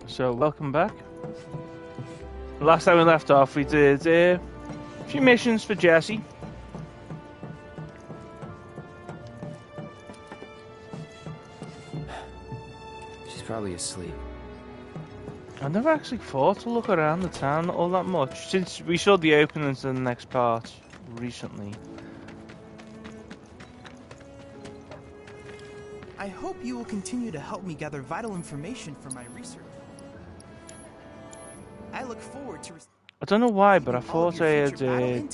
So, welcome back. Last time we left off, we did a few missions for Jessie. She's probably asleep. I never actually thought to look around the town all that much, since we saw the openings in the next part recently. I hope you will continue to help me gather vital information for my research. I look forward to I don't know why, but I thought I had done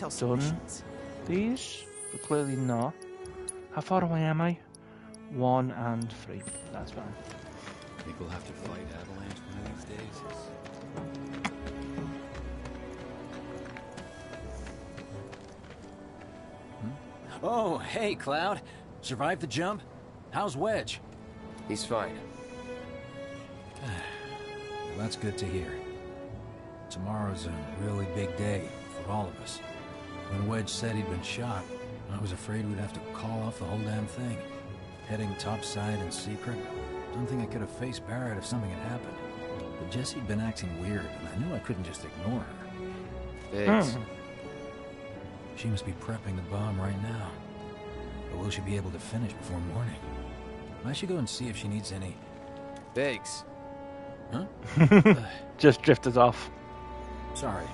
these, but clearly not. How far away am I? 1 and 3. That's fine. Think we'll have to fight Avalanche one of these days? Oh, hey, Cloud. Survived the jump? How's Wedge? He's fine. Well, that's good to hear. Tomorrow's a really big day for all of us. When Wedge said he'd been shot, I was afraid we'd have to call off the whole damn thing. Heading topside in secret. Don't think I could have faced Barrett if something had happened. But Jessie'd been acting weird, and I knew I couldn't just ignore her. Biggs. She must be prepping the bomb right now. But will she be able to finish before morning? I should go and see if she needs any... Biggs. Huh? Just drifted off. Sorry.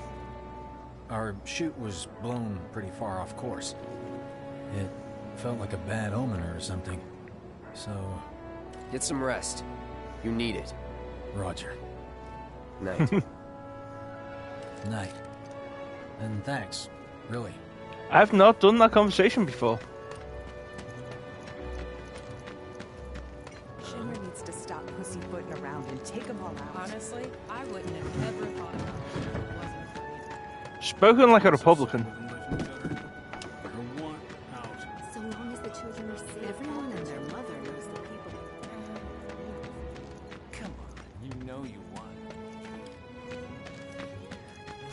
Our chute was blown pretty far off course. It felt like a bad omen or something. So... Get some rest. You need it. Roger. Night. Night. And thanks. Really. I've not done that conversation before. Shimmer needs to stop pussyfooting around and take them all out. Honestly, I wouldn't have ever thought about it if it wasn't for these. Spoken like a Republican. So long as the children are safe, everyone and their mother knows the people. Come on, you know you won.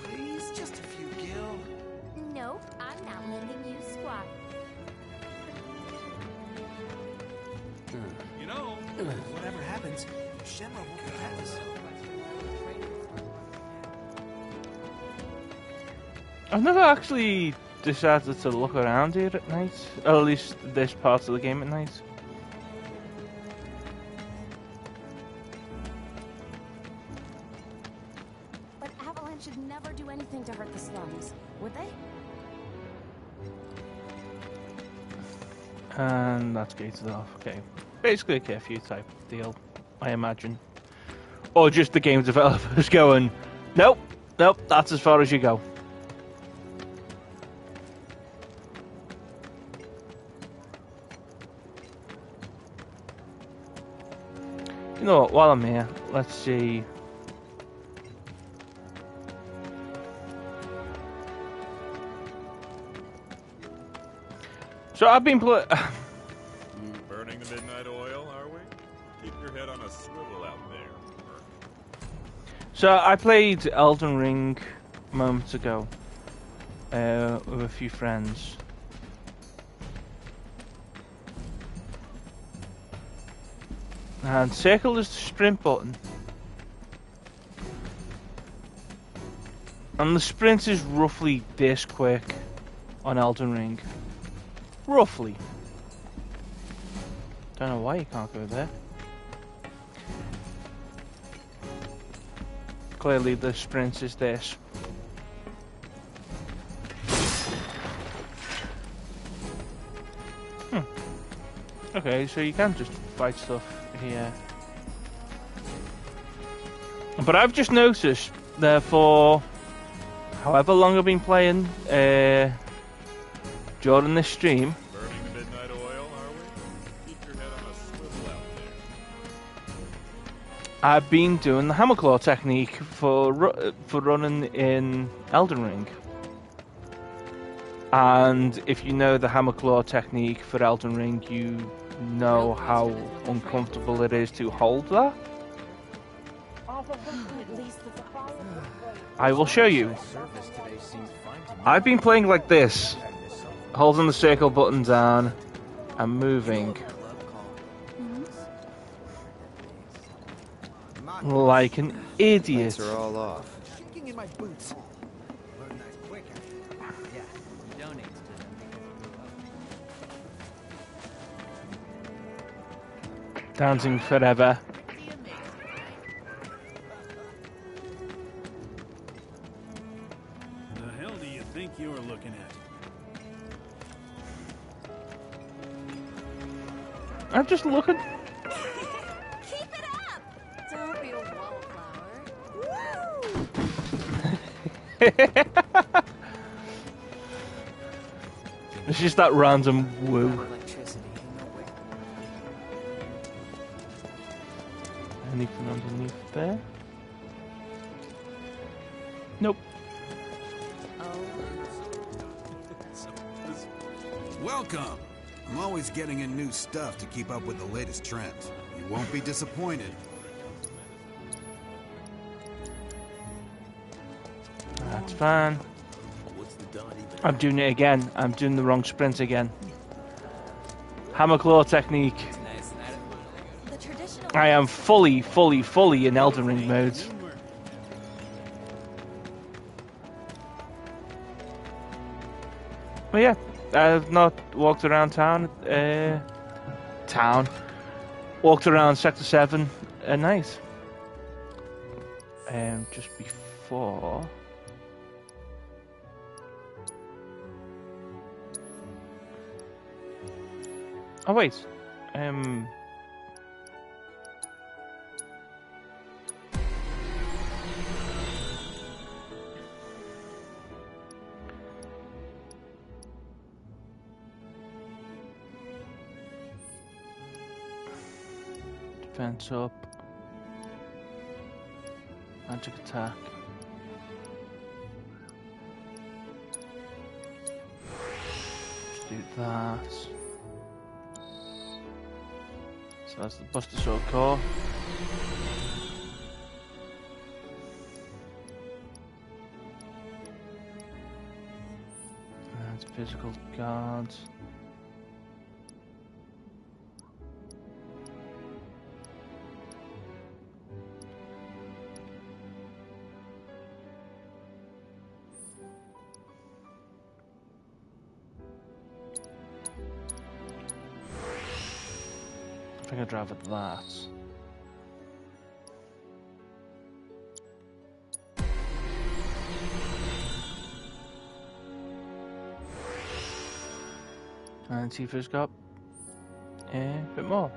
Please, just a few, Gil. Nope, I'm not letting you squat. You know, Whatever happens, Shimmer won't protect us. I've never actually decided to look around here at night, or at least this part of the game at night. But Avalanche should never do anything to hurt the slums, would they? And that's gated off. Okay, basically a curfew type of deal, I imagine. Or just the game developers going, nope, nope, that's as far as you go. You know what, while I'm here, let's see. So I've been Burning the midnight oil, are we? Keep your head on a swivel out there. So I played Elden Ring moments ago with a few friends. And circle is the sprint button. And the sprint is roughly this quick on Elden Ring. Roughly. Don't know why you can't go there. Clearly the sprint is this. Okay, so you can just fight stuff here. But I've just noticed that for however long I've been playing during this stream, Burning the midnight oil, are we? Keep your head on a swivel out there. I've been doing the Hammerclaw technique for running in Elden Ring. And if you know the Hammerclaw technique for Elden Ring, you know how uncomfortable it is to hold that. I will show you. I've been playing like this, holding the circle button down and moving. like an idiot. Lights are all off. Kicking in my boots. Dancing forever. The hell do you think you're looking at? I'm just looking. Keep it up! Don't be a wallflower. It's just that random woo. Electricity, nowhere. Anything underneath there? Nope. Welcome! I'm always getting in new stuff to keep up with the latest trends. You won't be disappointed. That's fine. I'm doing it again. I'm doing the wrong sprint again. Hammer claw technique. The traditional I am fully in Elden Ring mode. But yeah, I've not walked around town. Walked around Sector 7 at night. Just before. Oh wait. Defense up. Magic attack. Just do that. So that's the Buster Sword core. That's physical guards. I think I'd rather that. And Tifa's got a bit more.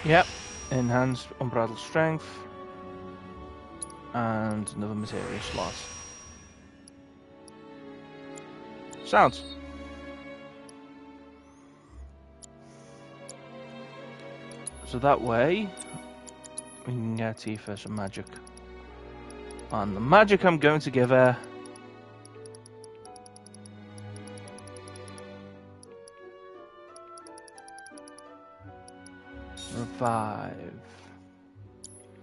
Yep, enhanced unbridled strength and another material slot. Sounds. So that way we can get Tifa some magic. And the magic I'm going to give her revive.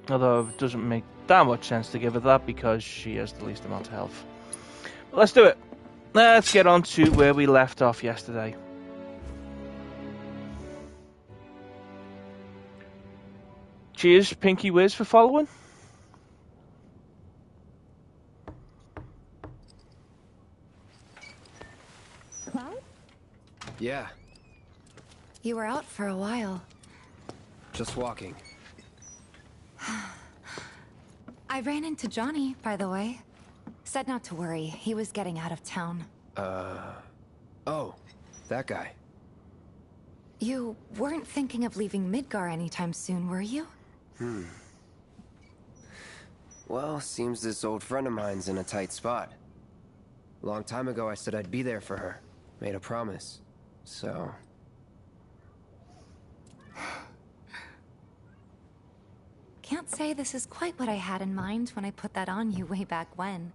Although it doesn't make that much sense to give her that because she has the least amount of health. But let's do it. Let's get on to where we left off yesterday. Cheers, Pinky Wiz, for following. Cloud? Yeah, You were out for a while. just walking. I ran into Johnny, by the way. Said not to worry. He was getting out of town. Oh, that guy. You weren't thinking of leaving Midgar anytime soon, were you? Well, seems this old friend of mine's in a tight spot. Long time ago I said I'd be there for her. Made a promise. So... Can't say this is quite what I had in mind when I put that on you way back when.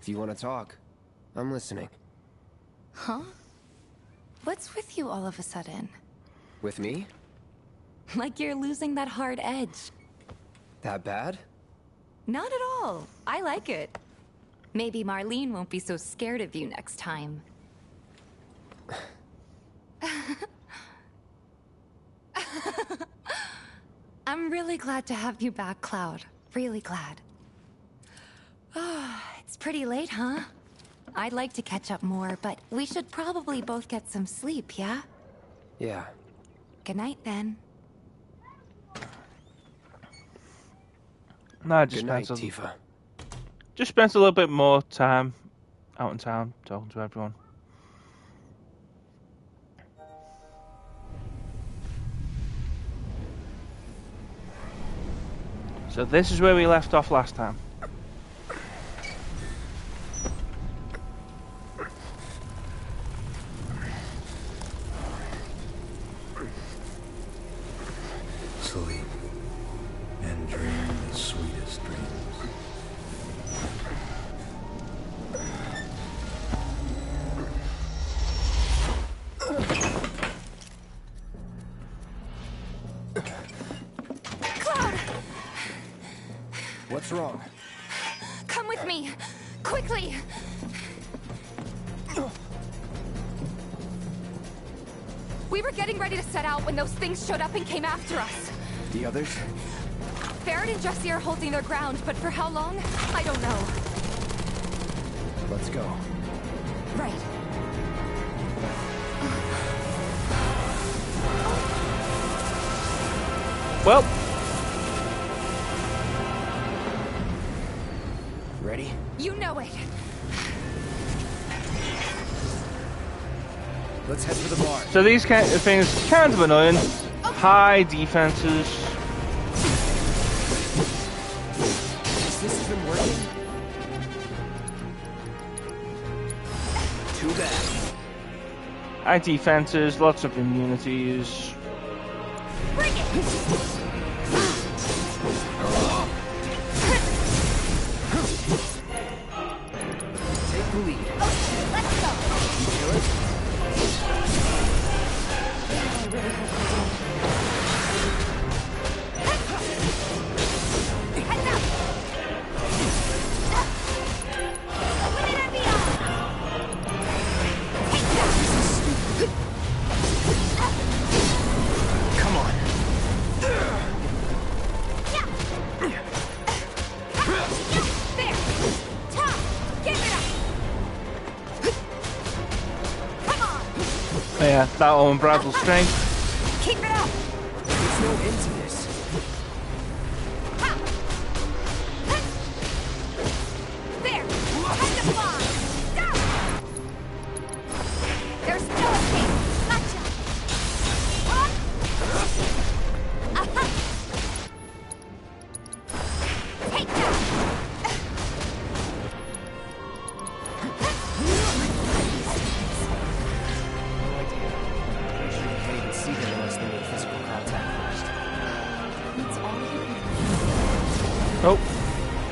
if you want to talk, I'm listening. Huh? What's with you all of a sudden? With me? Like you're losing that hard edge. That bad? Not at all. I like it. Maybe Marlene won't be so scared of you next time. I'm really glad to have you back, Cloud. Really glad. It's pretty late, huh? I'd like to catch up more, but we should probably both get some sleep, yeah? Yeah. Good night, then. No, I just Good night, spent Tifa. just spent a little bit more time out in town talking to everyone. So this is where we left off last time. Sleep and dream the sweetest dreams. Cloud! What's wrong? Come with me! Quickly! We were getting ready to set out when those things showed up and came after us. The others? Barrett and Jesse are holding their ground, but for how long? I don't know. Let's go. Right. Well, Ready? You know it. Let's head for the bar. so these kind of things kind of annoying. High defenses. Is this even working? Too bad. High defenses, lots of immunities. Bring it! Take the lead. Let's go! You feel it? Heads up! Open it and beyond! Take that! Come on. There! Top! Give it up! Come on! Yeah, that unbridled strength. Keep it up! There's no end to this. Ha! There! Time to fly! Down! There's no escape! Gotcha! Up! Aha! Take that! No idea. Pretty sure you can't even see them unless they make physical contact first. That's all you can Oh,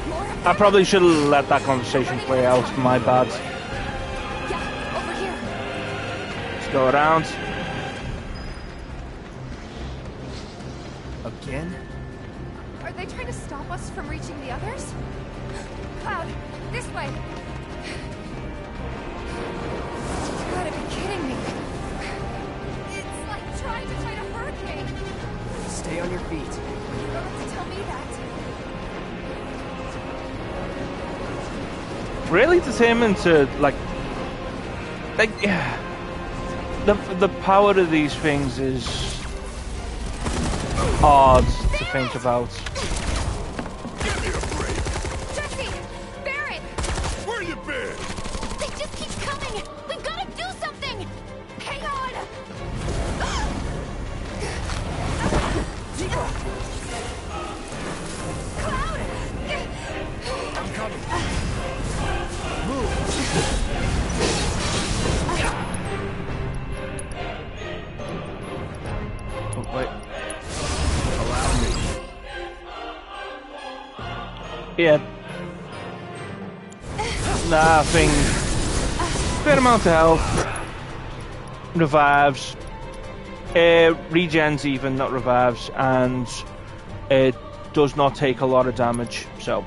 More of I probably should have let that conversation play out. My bad. Yeah, over here. Let's go around. Again? Are they trying to stop us from reaching the others? Cloud, this way. You gotta be kidding me. It's like trying to fight a hurricane. Stay on your feet. You don't have to tell me that. Really determined to like yeah. The power of these things is hard to think about. Give me a break! Jesse! Barrett! Where you been? They just keep coming! We've gotta do something! Hang on! Cloud! I'm coming. Oh, wait. Allow me. Yeah. Nah, thing. Fair amount of health. Revives. Regens even, not revives. And it does not take a lot of damage, so.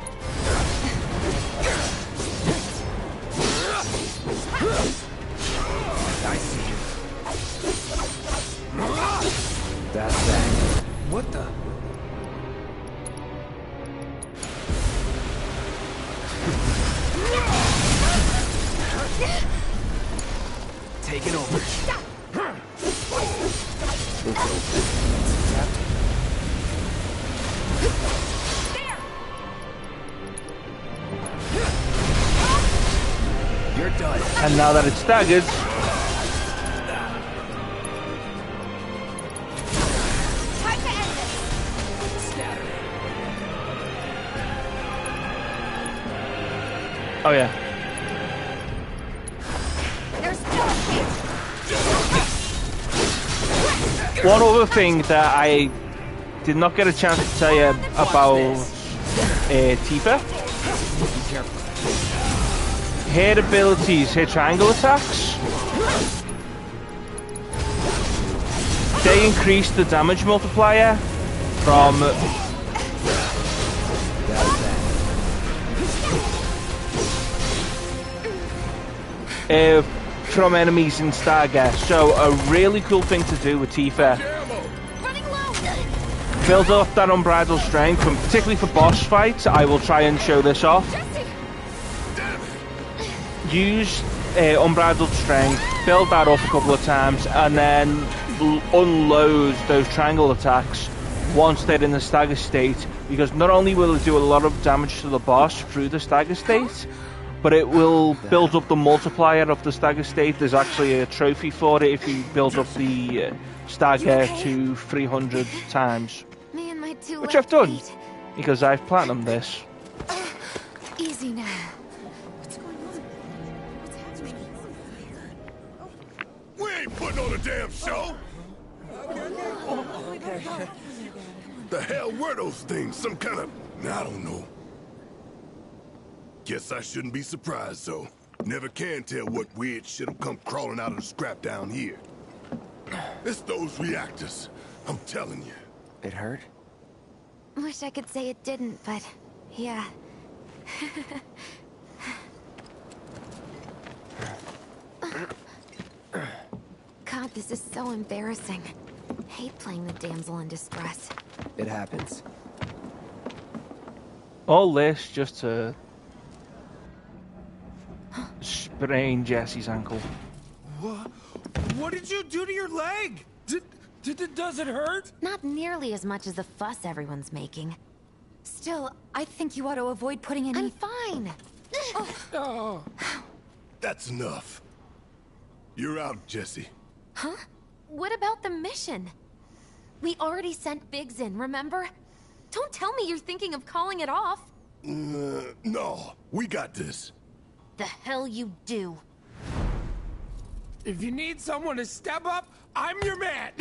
Taking over. You're done. And now that it's staggered, Time to end this. Scatter. oh yeah. There's still a chance. One other thing that I did not get a chance to tell you about Tifa. Be careful. Her abilities, her triangle attacks, they increase the damage multiplier from enemies in Stagger. So a really cool thing to do with Tifa. Running low. Build up that unbridled strength, and particularly for boss fights, I will try and show this off. Use unbridled strength, build that up a couple of times, and then unload those triangle attacks once they're in the stagger state, because not only will it do a lot of damage to the boss through the stagger state, but it will build up the multiplier of the stagger state. There's actually a trophy for it if you build up the stagger to 300 times, Me and my two which I've done, feet. because I've platinumed this. Easy now. What's going on? What's happening? We ain't putting on a damn show! The hell were those things? Some kind of... I don't know. Guess I shouldn't be surprised, though. Never can tell what weird shit'll come crawling out of the scrap down here. It's those reactors. I'm telling you. It hurt? Wish I could say it didn't, but yeah. God, this is so embarrassing. Hate playing the damsel in distress. It happens. All this just to sprain Jesse's ankle. What did you do to your leg? Does it hurt? Not nearly as much as the fuss everyone's making. Still, I think you ought to avoid putting any... I'm fine. Oh. That's enough. You're out, Jesse. Huh? What about the mission? We already sent Biggs in, remember? Don't tell me you're thinking of calling it off. No, we got this. The hell you do. If you need someone to step up, I'm your man.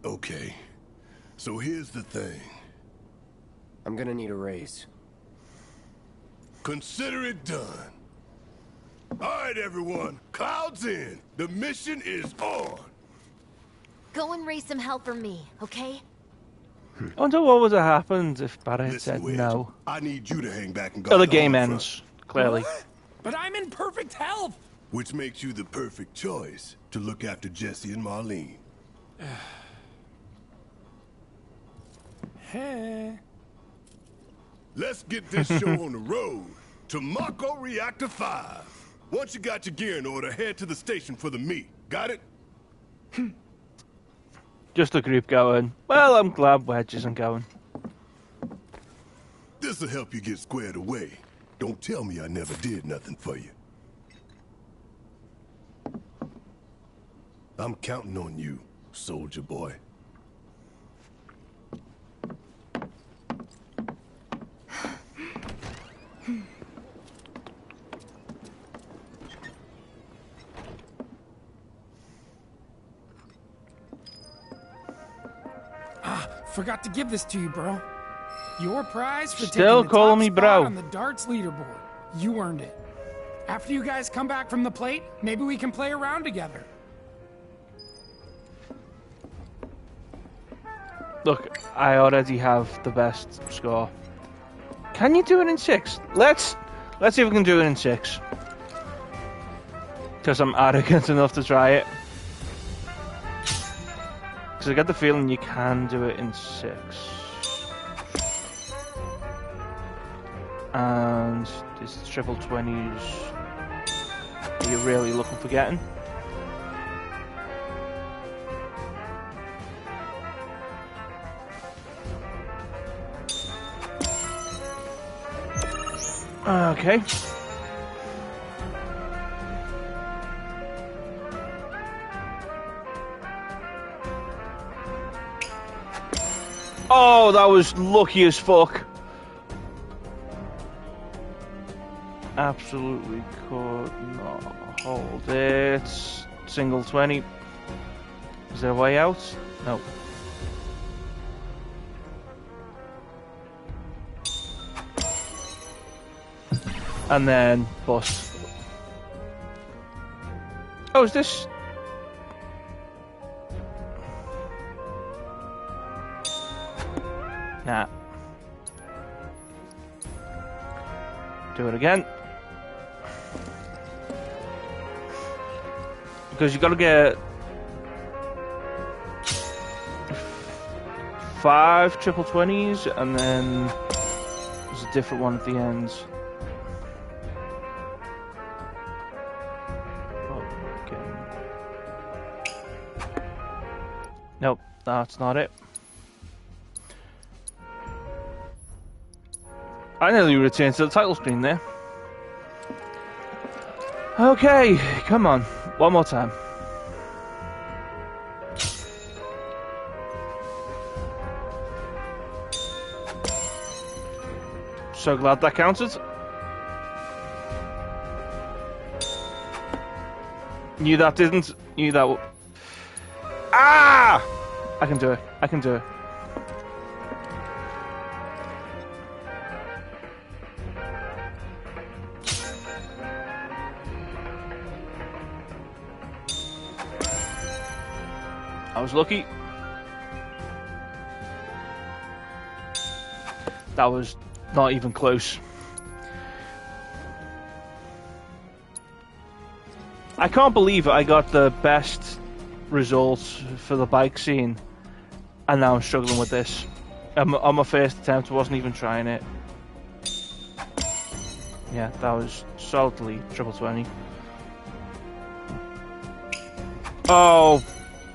Okay, so here's the thing. I'm gonna need a raise. Consider it done. All right, everyone, clouds in. The mission is on. Go and raise some hell for me, okay? I wonder what would have happened if Barrett Listen, said Wedge, no. I need you to hang back and Oh, guard the the game home ends, front, clearly. But I'm in perfect health. which makes you the perfect choice to look after Jesse and Marlene. Hey. Let's get this show on the road to Mako Reactor 5. Once you got your gear in order, head to the station for the meet. Got it? Just a group going, well, I'm glad Wedge isn't going. This'll help you get squared away. Don't tell me I never did nothing for you. I'm counting on you, soldier boy. Forgot to give this to you, bro. Your prize for Still taking the calling top me spot bro. on the darts leaderboard. You earned it. After you guys come back from the plate, maybe we can play around together. Look, I already have the best score. Can you do it in 6? Let's see if we can do it in 6. Because I'm arrogant enough to try it. Because I get the feeling you can do it in 6. And these triple 20s that you're really looking for getting. Okay. Oh, that was lucky as fuck. Absolutely could not hold it. Single 20. Is there a way out? No. And then bust. Oh, is this? Nah. Do it again. Because you gotta get 5 triple 20s, and then there's a different one at the end. Nope, that's not it. I nearly returned to the title screen there. Okay, come on. One more time. So glad that counted. Knew that didn't. Knew that. Ah! I can do it. I can do it. I was lucky. That was not even close. I can't believe I got the best results for the bike scene, and now I'm struggling with this. On my first attempt, I wasn't even trying it. Yeah, that was solidly triple 20. Oh,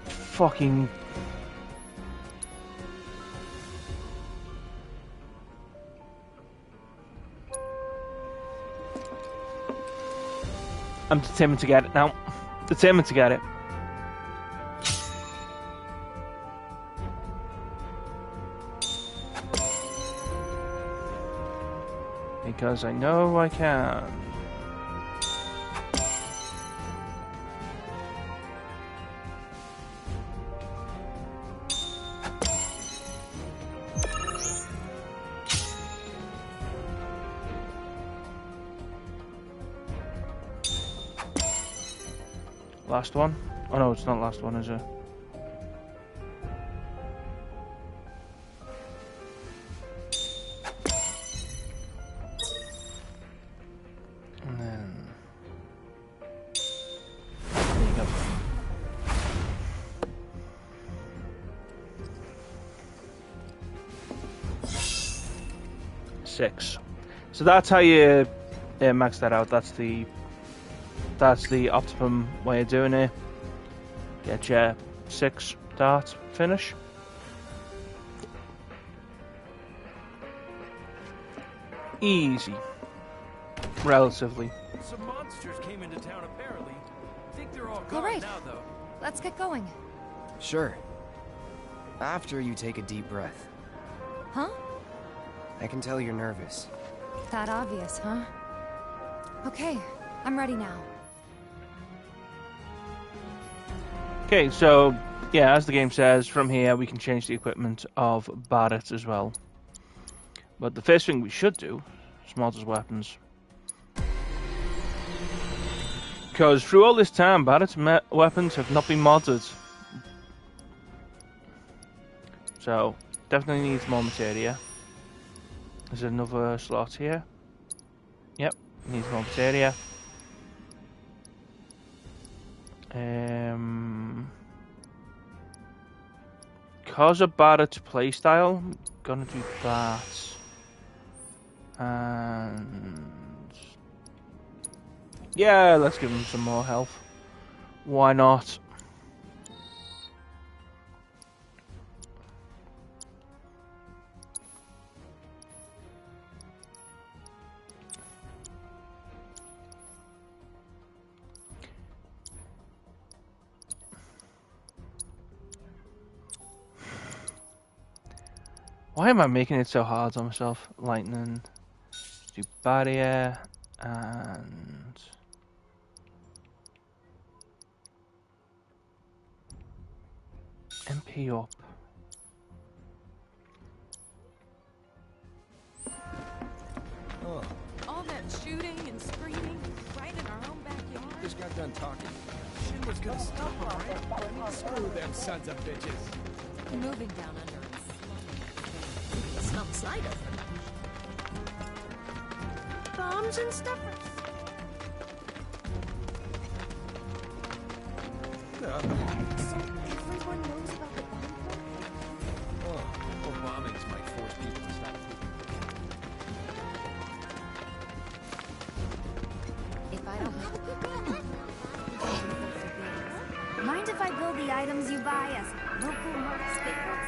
fucking. I'm determined to get it now. Determined to get it. Because I know I can. Last one? Oh no, it's not last one, is it? And then... There you go. Six. So that's how you max that out. That's the optimum way of doing it. Get your 6 dart finish. Easy. Relatively. Some monsters came into town apparently. Think they're all gone Alright, now though. let's get going. Sure. After you take a deep breath. Huh? I can tell you're nervous. That obvious, huh? Okay, I'm ready now. Okay, so yeah, as the game says, from here we can change the equipment of Barrett as well. But the first thing we should do is mod his weapons. Because through all this time, Barrett's weapons have not been modded. So, definitely needs more materia. There's another slot here. Yep, needs more materia. because of Barrett's playstyle, I'm gonna do that. And yeah, let's give him some more health. Why not? Why am I making it so hard on myself? Lightning, do barrier, and MP up. Oh. All that shooting and screaming right in our own backyard. Just got done talking. Shit was gonna stop, all right? Screw them sons of bitches. Moving down under us. Some cider. Bombs and stuffers. So everyone knows about the bomb threat? Oh, more bombings might force people to stop If I don't... Mind if I build the items you buy as local market staples?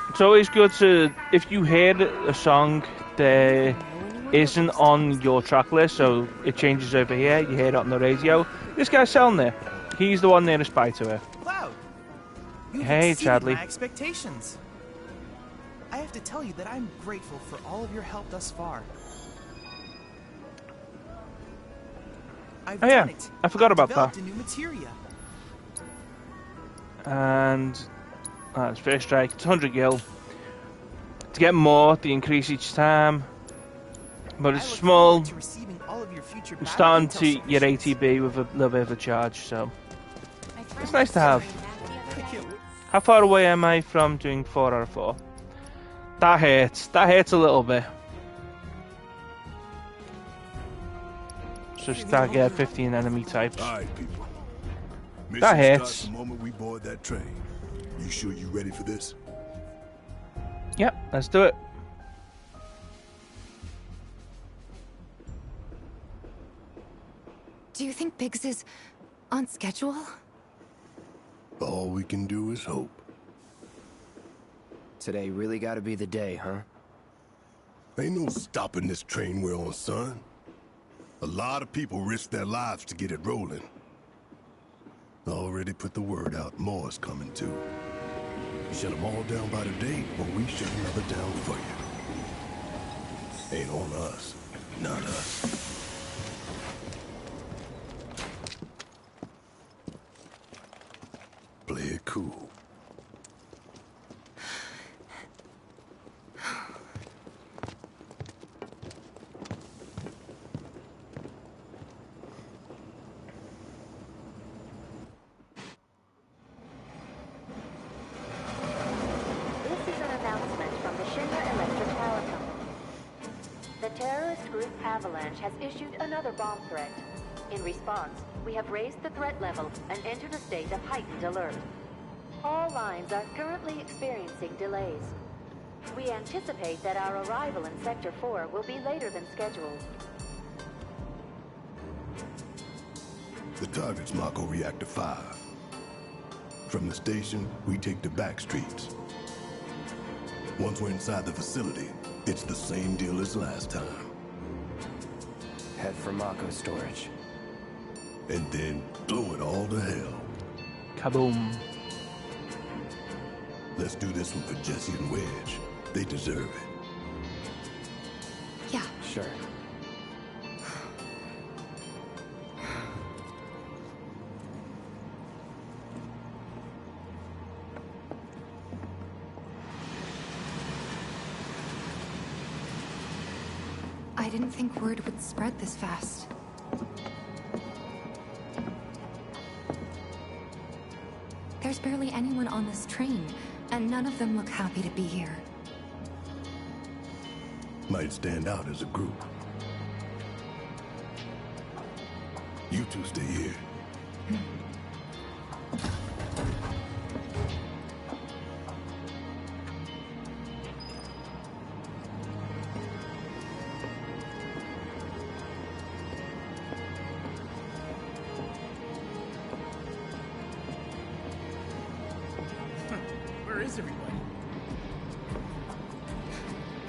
It's always good to, if you hear a song that isn't on your track list, so it changes over here, you hear it on the radio, this guy's selling it. He's the one nearest by to it. Cloud, you've Hey, exceeded Chadley. my expectations. I have to tell you that I'm grateful for all of your help thus far. I've Oh yeah, done it. I forgot about developed that. a new materia. And it's first strike. It's 100 gil. To get more, they increase each time. But it's small. To receiving all of your future I'm battle starting intel to get ATB with a little bit of a charge, so it's nice to have. How far away am I from doing 4 out of 4? That hurts. That hurts a little bit. So start get 15 enemy types. All right, people. Mission That hurts. starts the moment we board that train. You sure you ready for this? Yep, let's do it. Do you think Biggs is on schedule? All we can do is hope. Today really gotta be the day, huh? Ain't no stopping this train we're on, son. A lot of people risk their lives to get it rolling. Already put the word out, more's coming too. Shut them all down by today, or we shut another down for you. Ain't on us, not us. Play it cool. This is an announcement from the Shinra Electric Power Company. The terrorist group Avalanche has issued another bomb threat. In response, we have raised the threat level and entered a state of heightened alert. All lines are currently experiencing delays. We anticipate that our arrival in Sector 4 will be later than scheduled. The target's Mako Reactor 5. From the station, we take the back streets. Once we're inside the facility, it's the same deal as last time. Head for Mako storage. And then blow it all to hell. Kaboom. Let's do this one for Jesse and Wedge. They deserve it. Yeah. Sure. I didn't think word would spread this fast. There's barely anyone on this train, and none of them look happy to be here. Might stand out as a group. You two stay here. is everybody?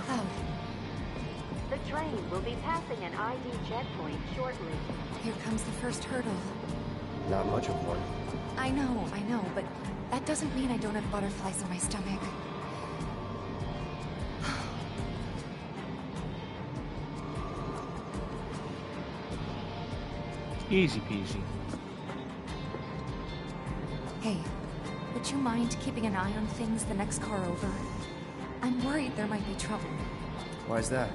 Cloud, The train will be passing an ID checkpoint shortly. here comes the first hurdle. Not much of one. I know, but that doesn't mean I don't have butterflies in my stomach. Easy peasy. Hey, would you mind keeping an eye on things the next car over? I'm worried there might be trouble. Why's that?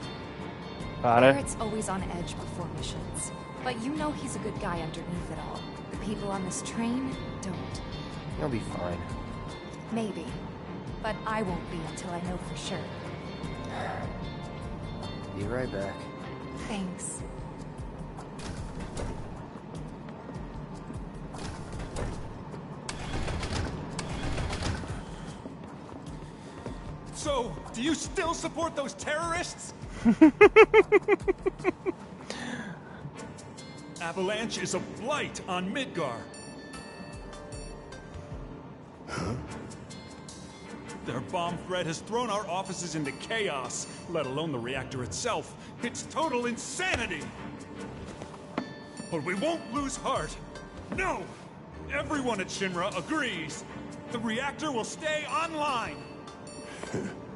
Barrett's always on edge before missions. But you know he's a good guy underneath it all. The people on this train don't. You'll be fine. Maybe. But I won't be until I know for sure. Be right back. Thanks. So, do you still support those terrorists? Avalanche is a blight on Midgar. Huh? Their bomb threat has thrown our offices into chaos, let alone the reactor itself. It's total insanity! But we won't lose heart. No! Everyone at Shinra agrees. The reactor will stay online.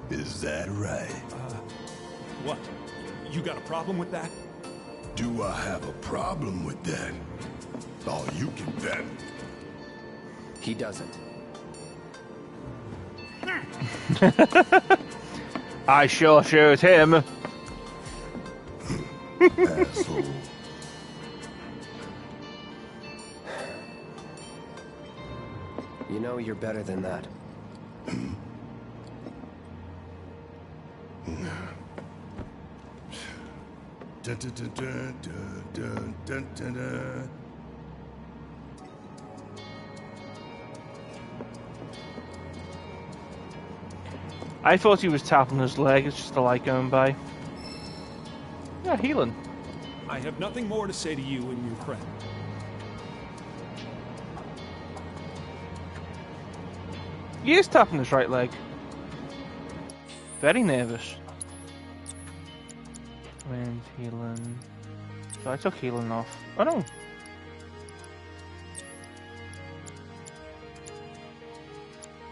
Is that right? What? You got a problem with that? Do I have a problem with that? Oh, you can bet. He doesn't. I sure showed him. Asshole. You know you're better than that. Dun, dun, dun, dun, dun, dun, dun, dun. I thought he was tapping his leg. It's just a light going by. Yeah, healing. I have nothing more to say to you and your friend. He is tapping his right leg. Very nervous. Wind, healing. So I took healing off. Oh no.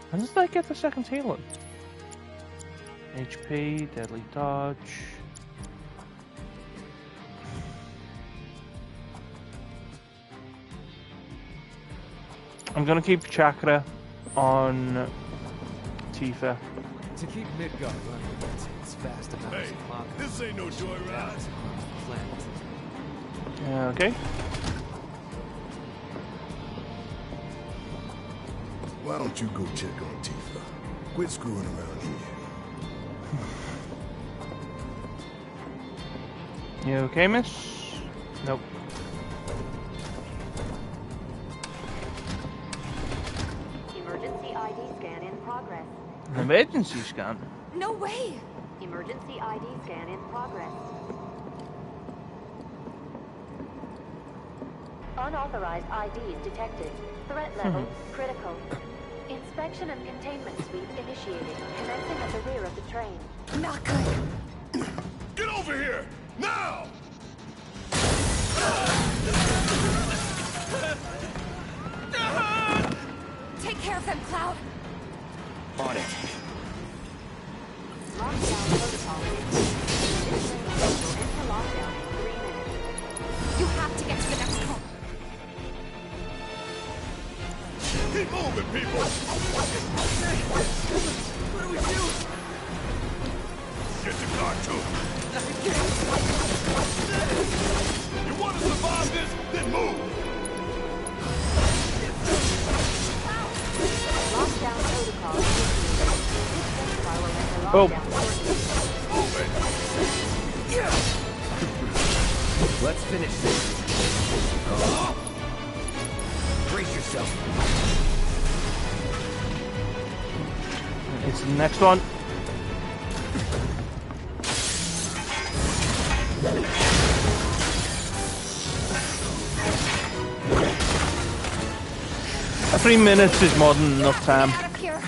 When did I get the second healing? HP, deadly dodge. I'm gonna keep chakra on Tifa. To keep Midgar running, it's fast about Hey, this ain't no joyride. Okay. Why don't you go check on Tifa? Quit screwing around here. You okay, miss? Nope. Emergency ID scan in progress. An emergency scan? No way! Emergency ID scan in progress. Unauthorized IDs detected. Threat level critical. Inspection and containment sweep initiated. Commencing at the rear of the train. Not good. Get over here! Now! Take care of them, Cloud. On it. Lockdown protocol. This train will enter lockdown in 3 minutes. You have to get to the next car. Keep moving, people! What do we do? Get the car to him. You want to survive this? Then move! Lockdown protocol. This train will enter Oh. lockdown. Let's finish this. Brace yourself. It's the next one. A 3 minutes is more than enough time. Out of here.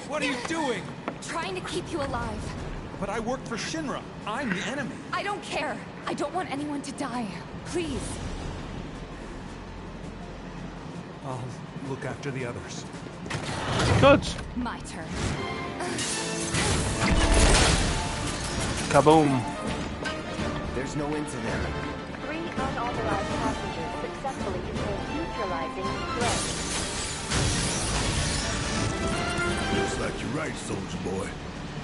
What What are you doing? Trying to keep you alive. But I work for Shinra. I'm the enemy. I don't care. I don't want anyone to die. Please. I'll look after the others. Good. My turn. Kaboom. There's no end to them. 3 unauthorized passengers successfully contained neutralizing threat. Looks like you're right, soldier boy.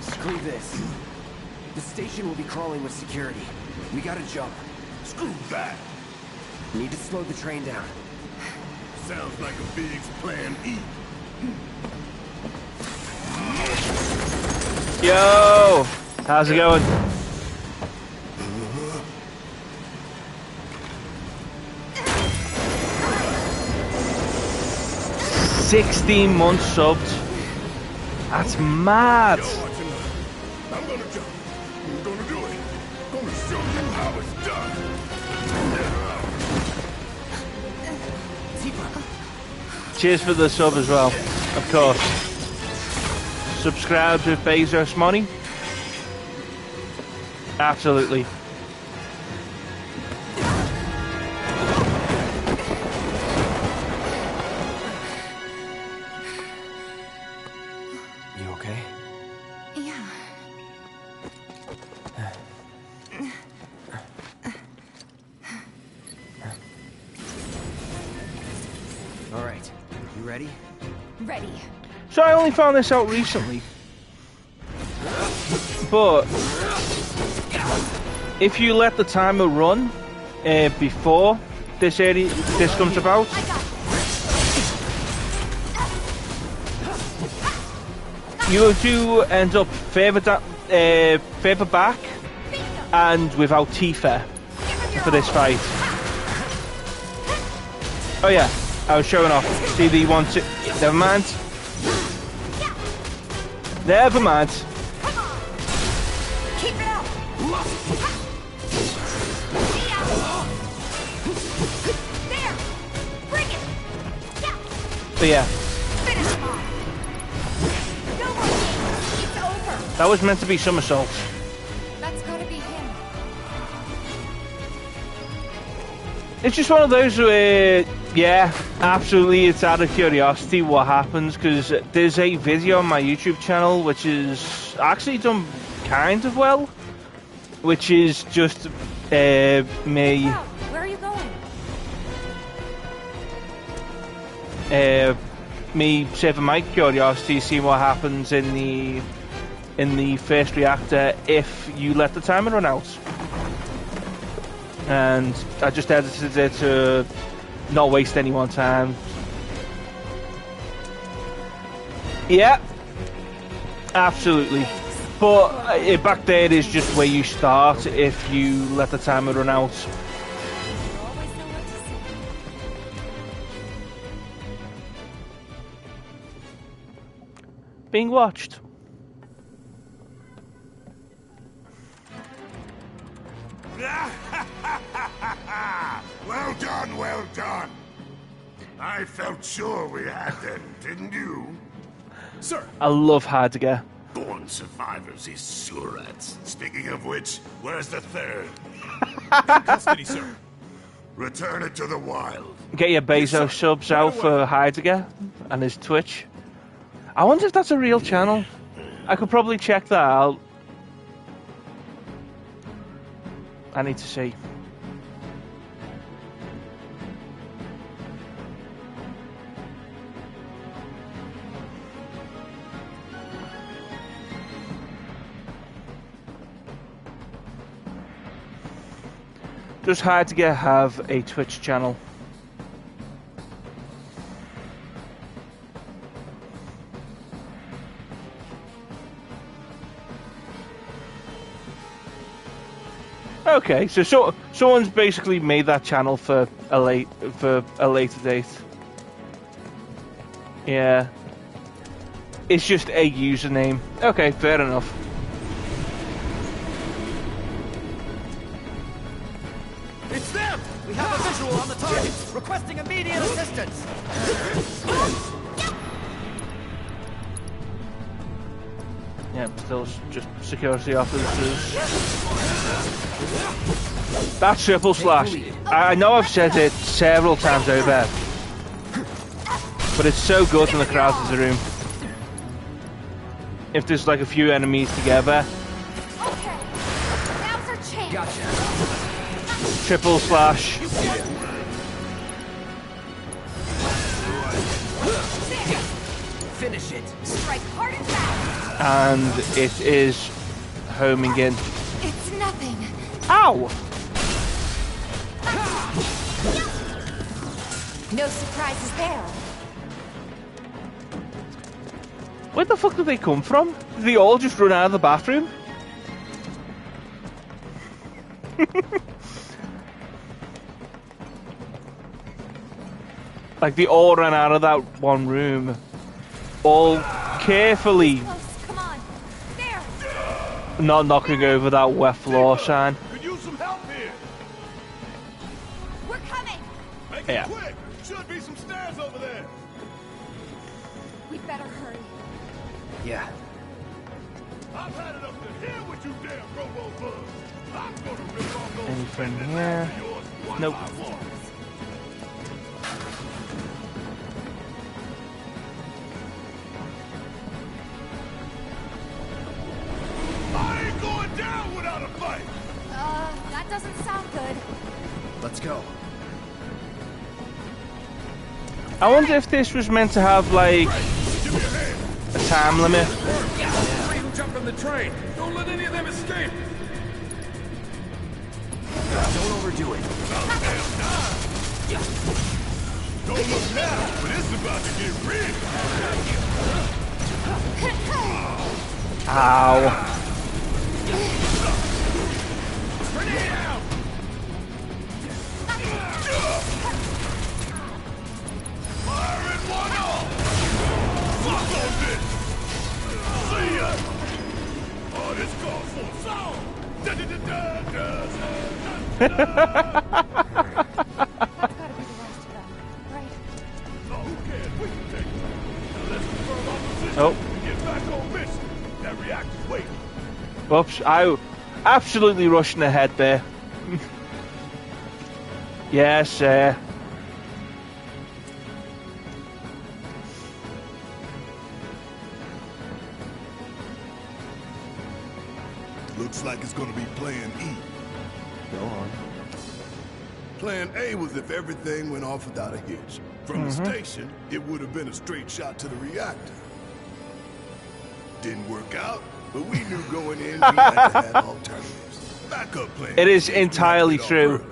Screw this. The station will be crawling with security. We gotta jump. Screw that. Need to slow the train down. Sounds like a big plan E. Yo! How's it going? $16 months subbed. That's mad. I'm gonna jump. I'm gonna do it. I'm gonna show you how it's done. Cheers for the sub as well, of course. Subscribe to Bezos Money. Absolutely. You okay? Yeah. All right. You ready? Ready. So I only found this out recently. But if you let the timer run before this comes about, you do end up further back and without Tifa for this fight. Oh yeah, I was showing off. See the one, never mind. Never mind. Keep it up. There. Bring it. But yeah, Finish him off. No more games. It's over. that was meant to be somersaults. That's gotta be him. It's just one of those where, yeah, absolutely, it's out of curiosity what happens, because there's a video on my YouTube channel which is actually done kind of well, which is just me Wow, where are you going? me saving my curiosity, seeing what happens in the first reactor if you let the timer run out. And I just edited it to not waste any more time. Yeah, absolutely. But back there is just where you start if you let the timer run out. Being watched. Well done, well done. I felt sure we had them, didn't you? Sir! I love Heidegger. Born survivors, these surats. Speaking of which, where's the third? In custody, sir. Return it to the wild. Get your Bezos subs out for Heidegger and his Twitch. I wonder if that's a real channel. I could probably check that out. I need to see. Does Heidegger have a Twitch channel? Okay, so someone's basically made that channel for a later date. Yeah. It's just a username. Okay, fair enough. It's them! We have a visual on the target, requesting immediate assistance! Yeah, still just security officers. That triple slash. I know I've said it several times over, but it's so good when the crowd is in the room. If there's like a few enemies together. Okay, now's our chance. Gotcha. Triple slash. Finish it. Strike hard and fast. And it is homing in. It's nothing. Ow! No surprises there. Where the fuck did they come from? Did they all just run out of the bathroom? Like they all ran out of that one room. All carefully. Come on. There. Not knocking over that wet floor sign. Could use some help here. We're coming. Make Yeah. it quick. Should be some stairs over there. We better hurry. Yeah. I've had enough to hear what you damn robo-bugs. I'm gonna rip off those Anything fenders here? out of yours one Nope. by one. I ain't going down without a fight. That doesn't sound good. Let's go. I wonder if this was meant to have like a time limit. Freedom jump on the train. Don't let any of them escape. Don't overdo it. Don't look now, but it's about to get real. Ow. Grenade out. Firing one off. Fuck on this. See ya. Oh, this calls for a song. Oh. Get back on mission. That reactor's waiting. Oops, I absolutely rushing ahead there. Yes, sir. Looks like it's gonna be Plan E. Go on. Plan A was if everything went off without a hitch. From the station, it would have been a straight shot to the reactor. Didn't work out, but we knew going in we had to have alternatives. Backup plan. It is entirely true.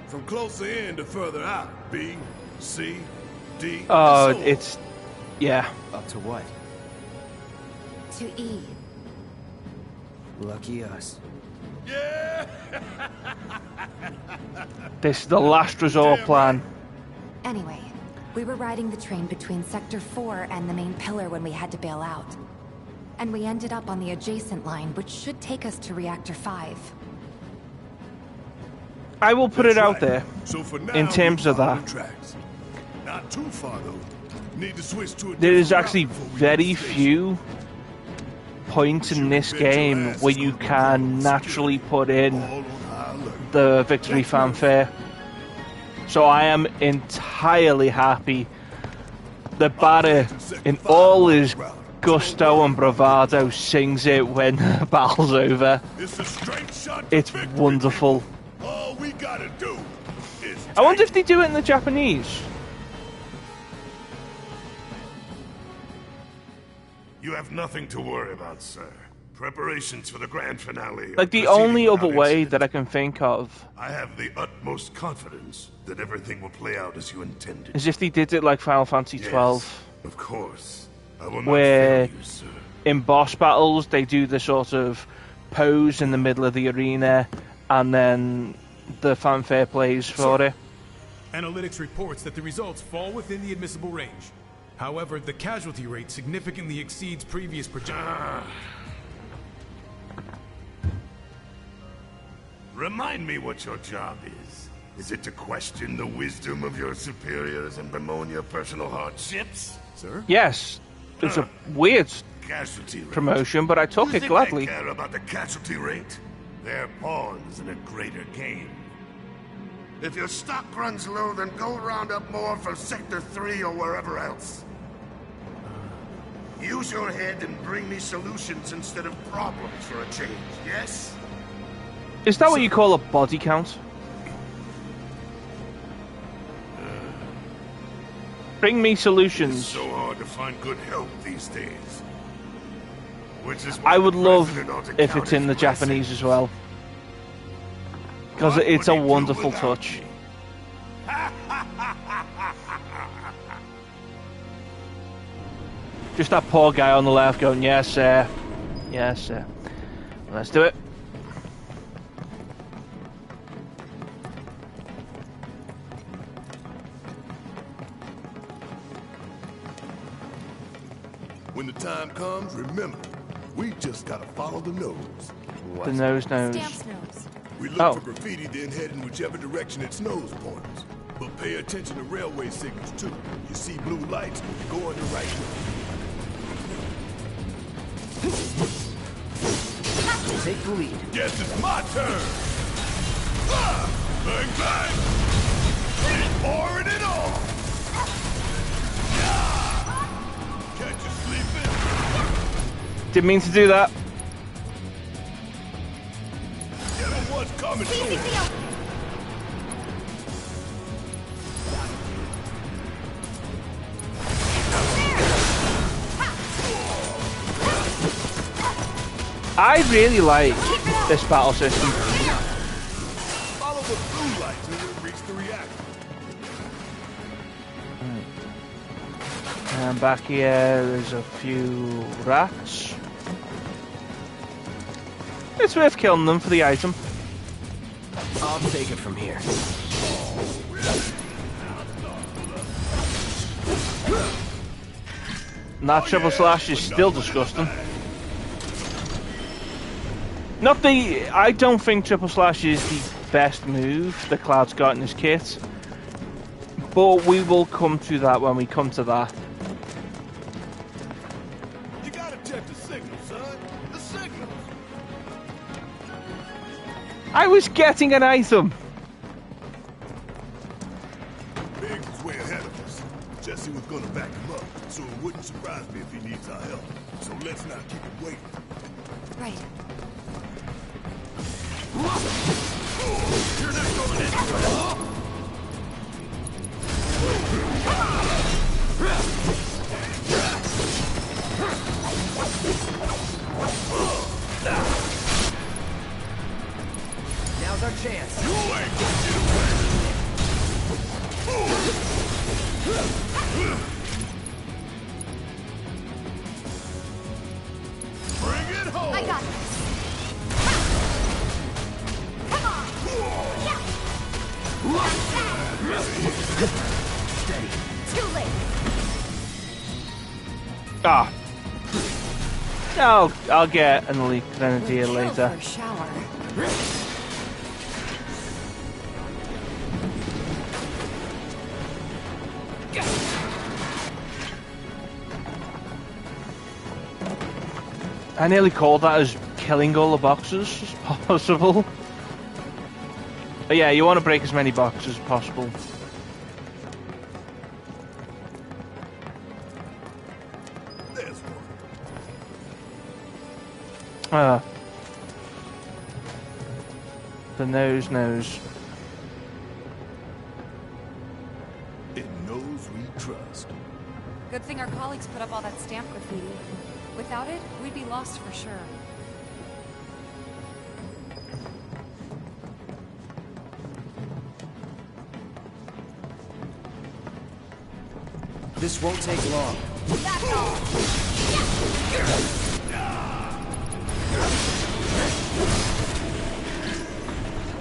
From closer in to further out. B, C, D. Oh, and so on. it's yeah. Up to what? To E. Lucky us. Yeah. This is the last resort plan. Anyway, we were riding the train between Sector 4 and the main pillar when we had to bail out. And we ended up on the adjacent line, which should take us to Reactor 5. I will put it out Right. there So for now, in terms we of follow that. tracks. Not too far though. Need to switch to a There is different actually route before we very get to the station. few points in this game where you can naturally put in the victory fanfare. So I am entirely happy that Barry, in all his gusto and bravado, sings it when the battle's over. It's a straight shot to It's victory. wonderful. All we gotta do is I wonder if they do it in the Japanese. You have nothing to worry about, sir. Preparations for the grand finale. Like the only other way that I can think of I have the utmost confidence that everything will play out as you intended. is if they did it like Final Fantasy Yes, 12. of course. I will not Where fail you, sir. in boss battles they do the sort of pose in the middle of the arena and then the fanfare plays for it. Analytics reports that the results fall within the admissible range. However, the casualty rate significantly exceeds previous projections. Remind me what your job is. Is it to question the wisdom of your superiors and bemoan your personal hardships? Sir? Yes, it's a weird casualty rate. promotion, but I took You it think gladly. They care about the casualty rate? They're pawns in a greater game. If your stock runs low, then go round up more from Sector 3 or wherever else. Use your head and bring me solutions instead of problems for a change, yes? Is that what you call a body count? Bring me solutions. It's so hard to find good help these days. Which is why I would the love president ought to if count it's in the his blessings. Japanese as well. Because it's a wonderful touch. Just that poor guy on the left going, yes, sir. Yes, sir. Let's do it. When the time comes, remember, we just gotta follow the nose. The nose. Stamp's nose. We look for graffiti, then head in whichever direction its nose points. But pay attention to railway signals, too. You see blue lights, you're going the right way. Take the lead. Guess it's my turn! Bang, bang! Keep pouring it on! Catch you sleeping? Didn't mean to do that. What's coming to I really like this battle system. Follow the blue lights and we'll reach the reactor. And back here, there's a few rats. It's worth killing them for the item. I'll take it from here. And that triple slash is still disgusting. I don't think triple slash is the best move that Cloud's got in his kit. But we will come to that when we come to that. You gotta check the signal, son. The signals. I was getting an item. Biggs is way ahead of us. Jesse was gonna back him up, so it wouldn't surprise me if he needs our help. So let's not keep him waiting. Right. You're not going anywhere. Now's our chance. You ain't gonna get away. Bring it home. I got it. Come on. Steady. Too late. Ah. I'll get an elite grenadier later. For a shower. I nearly called that as killing all the boxes as possible. But yeah, you want to break as many boxes as possible. There's one. The nose knows. It knows we trust. Good thing our colleagues put up all that stamp graffiti. Without it, we'd be lost for sure. This won't take long. That's all.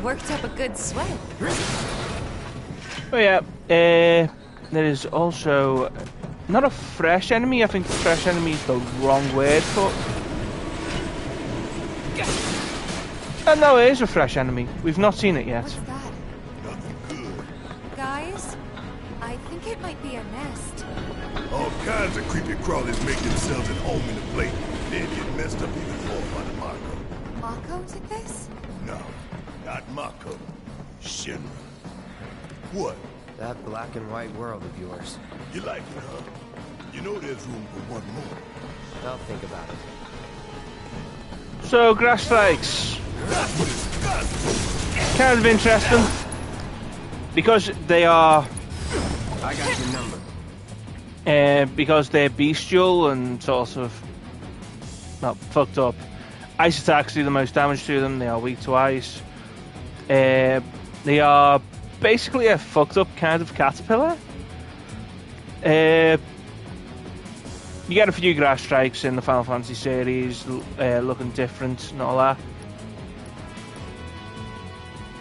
Worked up a good sweat. Oh yeah, there is also not a fresh enemy. I think fresh enemy is the wrong word, but no, it is a fresh enemy. We've not seen it yet. What's that? Guys? I think it might be a nest. All kinds of creepy crawlies make themselves at home in the plate, then get messed up even more by the Mako. Mako did this? No, not Mako. Shinra. What? That black and white world of yours. You like it, huh? You know there's room for one more. I'll think about it. So, grass strikes. Kind of interesting. Because they are... I got your number. Because they're bestial and sort of... not fucked up. Ice attacks do the most damage to them. They are weak to ice. They are basically a fucked up kind of caterpillar. You get a few grass strikes in the Final Fantasy series, looking different and all that.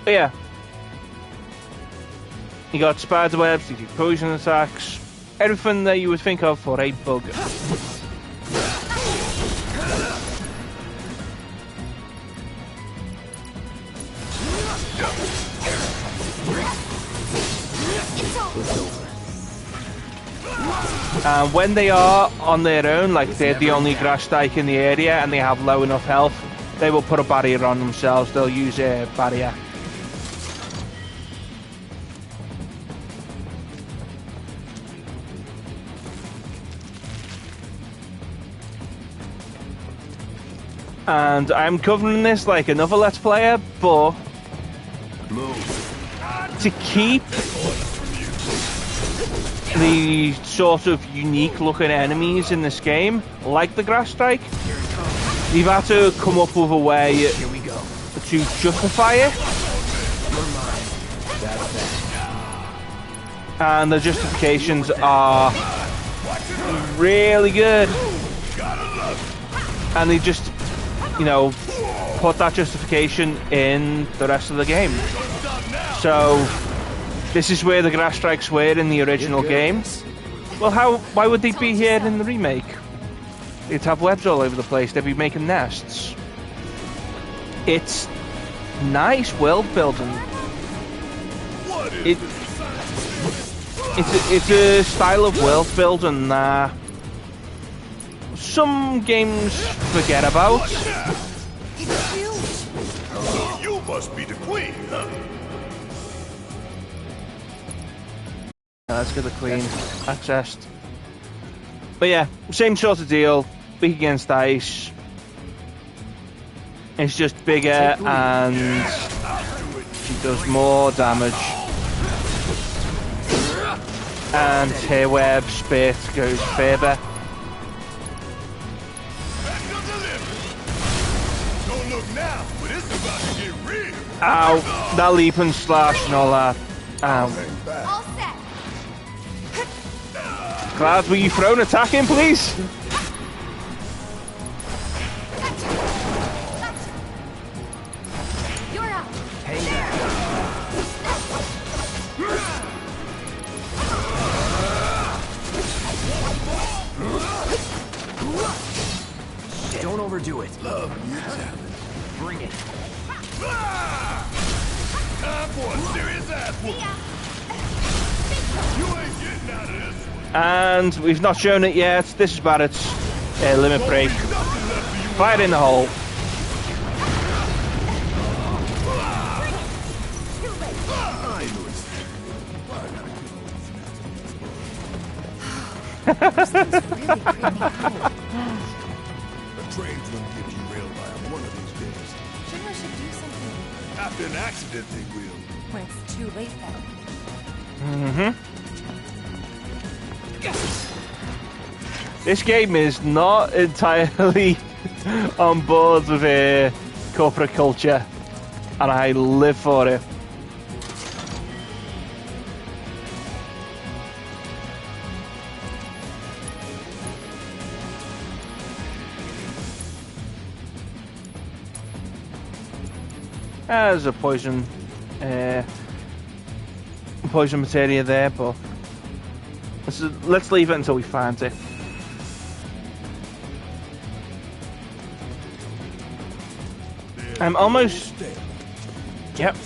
But yeah. You got spider webs, you do poison attacks, everything that you would think of for a bug. And when they are on their own, like they're the only grass strike in the area and they have low enough health, they will put a barrier on themselves. They'll use a barrier. And I'm covering this like another Let's Player, but to keep the sort of unique looking enemies in this game, like the grass strike, you've had to come up with a way to justify it. And the justifications are really good. And they just, you know, put that justification in the rest of the game. So this is where the grass strikes were in the original game. Well, why would they be here in the remake? They'd have webs all over the place. They'd be making nests. It's nice world building. It's a style of world building that some games forget about. You must be the queen, huh? Let's get the queen accessed. But yeah, same sort of deal. Weak against ice. It's just bigger and she does more damage. And her web spit goes further. Don't look now, but it's about to get real. Ow, that leap and slash and all that. Ow. Cloud, will you throw an attack in, please? You're up. Don't overdo it. Love your talent. Bring it. Time for a serious ass whooping. You ain't getting out of this one. And we've not shown it yet. This is Barrett's limit break. Fire in the hole. The train's gonna get derailed by him one of these days. Shinra should do something. After an accident, they will. When it's too late, then. This game is not entirely on board with corporate culture, and I live for it. There's a poison materia there, but let's leave it until we find it. I'm almost... Yep.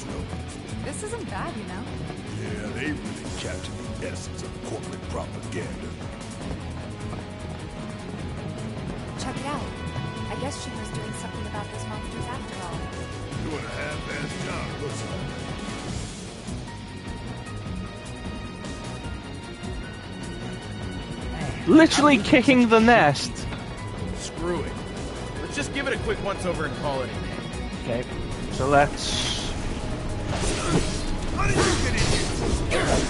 This isn't bad, you know. Yeah, they really captured essence of corporate propaganda. Check it out. I guess Shinra's doing something about those monsters after all. Doing a half-assed job, looks like. Literally kicking the nest. Screw it. Let's just give it a quick once-over and call it a day. Okay, so let's... How did you get in here?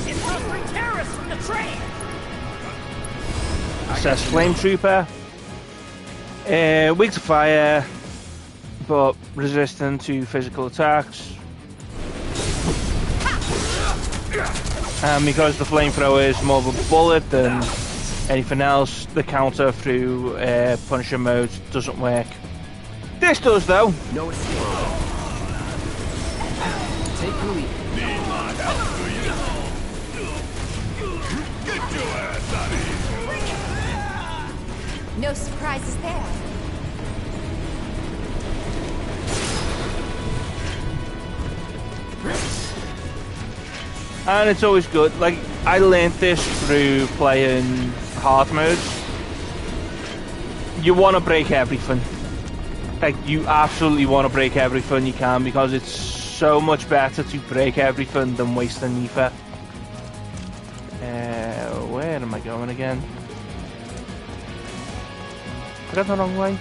It's those three terrorists from the train! Says Flame Trooper. Weak to fire, but resistant to physical attacks. And because the flamethrower is more of a bullet than anything else, the counter through Punisher mode doesn't work. This does, though. No escape. Take the lead. Need my help, do you? Get your ass out of here! No surprises there. And it's always good. Like, I learned this through playing hard mode. You want to break everything. Like, you absolutely want to break everything you can, because it's so much better to break everything than waste an ether. Where am I going again? I got the wrong way.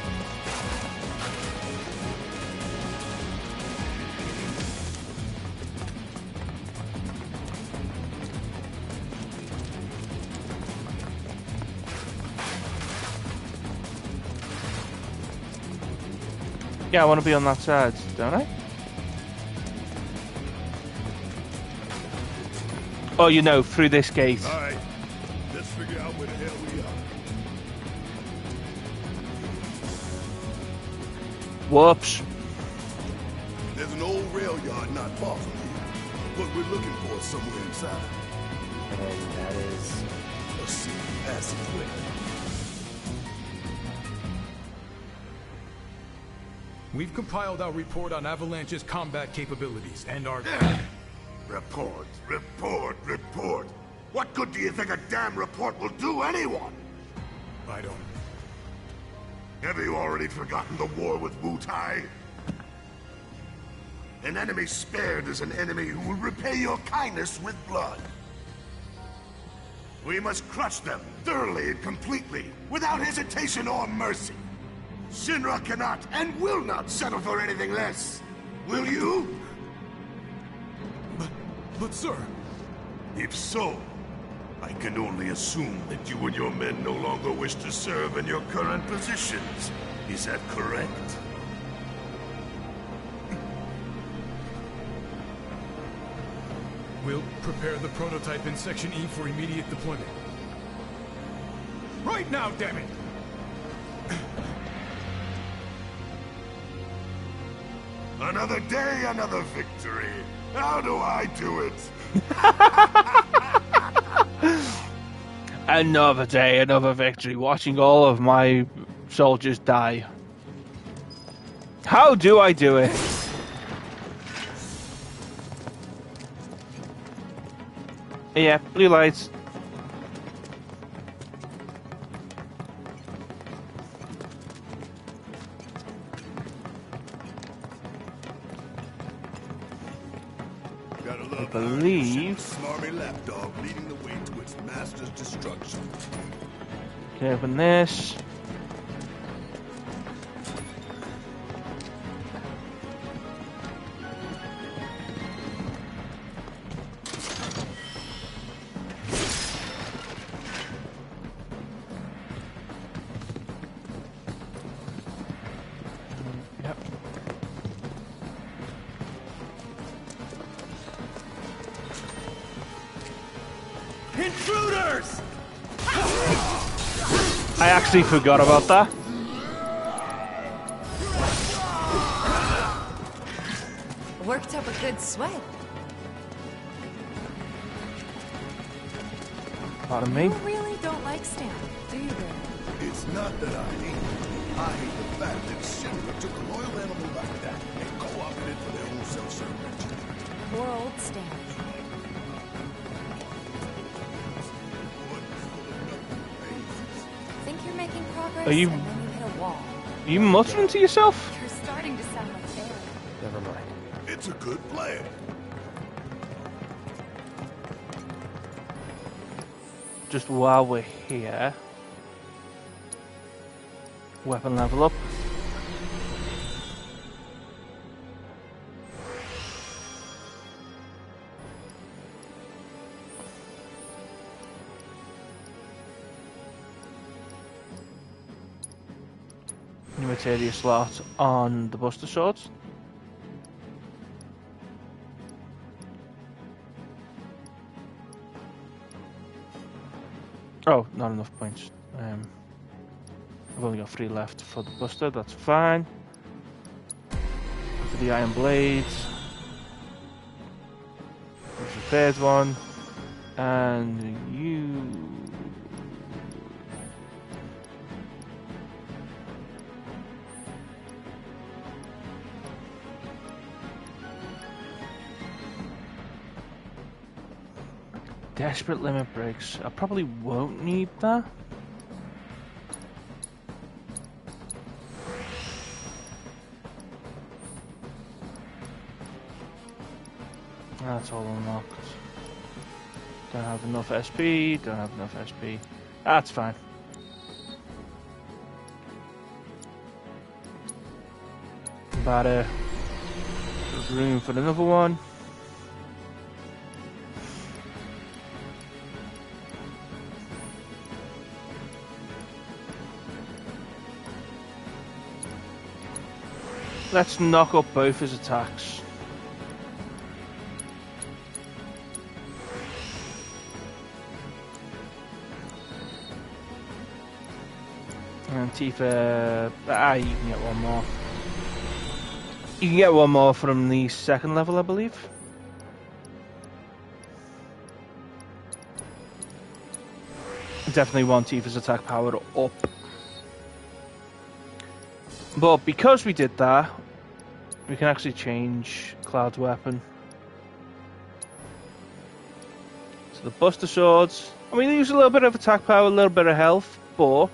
Yeah, I want to be on that side, don't I? Oh, you know, through this gate. Alright, let's figure out where the hell we are. Whoops. There's an old rail yard not far from here. What we're looking for is somewhere inside. And that is... a secret passageway. We've compiled our report on Avalanche's combat capabilities and our... Report, report, report. What good do you think a damn report will do anyone? I don't... Have you already forgotten the war with Wu-Tai? An enemy spared is an enemy who will repay your kindness with blood. We must crush them thoroughly and completely, without hesitation or mercy. Shinra cannot and will not settle for anything less. Will you? But sir... If so, I can only assume that you and your men no longer wish to serve in your current positions. Is that correct? We'll prepare the prototype in Section E for immediate deployment. Right now, damn it! Another day, another victory. How do I do it? Another day, another victory. Watching all of my soldiers die. How do I do it? Yeah, blue lights. I believe. Smarmy lapdog leading the way to its master's destruction. Okay, open this. Intruders! I actually forgot about that. Worked up a good sweat. Pardon me. You really don't like Stan, do you, Barry? It's not that I hate it. I hate the fact that Shinra took a loyal animal like that and co-opted it for their own self-serving. Poor old Stan. Chris, Are you- and then you hit a wall. Are you muttering to yourself? You're starting to sound like Barry. Never mind. It's a good plan. Just while we're here, weapon level up. New materia slot on the Buster Swords. Oh, not enough points. I've only got 3 left for the Buster, that's fine. For the Iron Blades. There's the 3rd one. And you... Desperate limit breaks. I probably won't need that. That's all unlocked. Don't have enough SP, don't have enough SP. That's fine. But there's room for another one. Let's knock up both his attacks. And Tifa, you can get one more. You can get one more from the 2nd level, I believe. Definitely want Tifa's attack power up. But because we did that, we can actually change Cloud's weapon. So the Buster Swords, and we lose a little bit of attack power, a little bit of health, but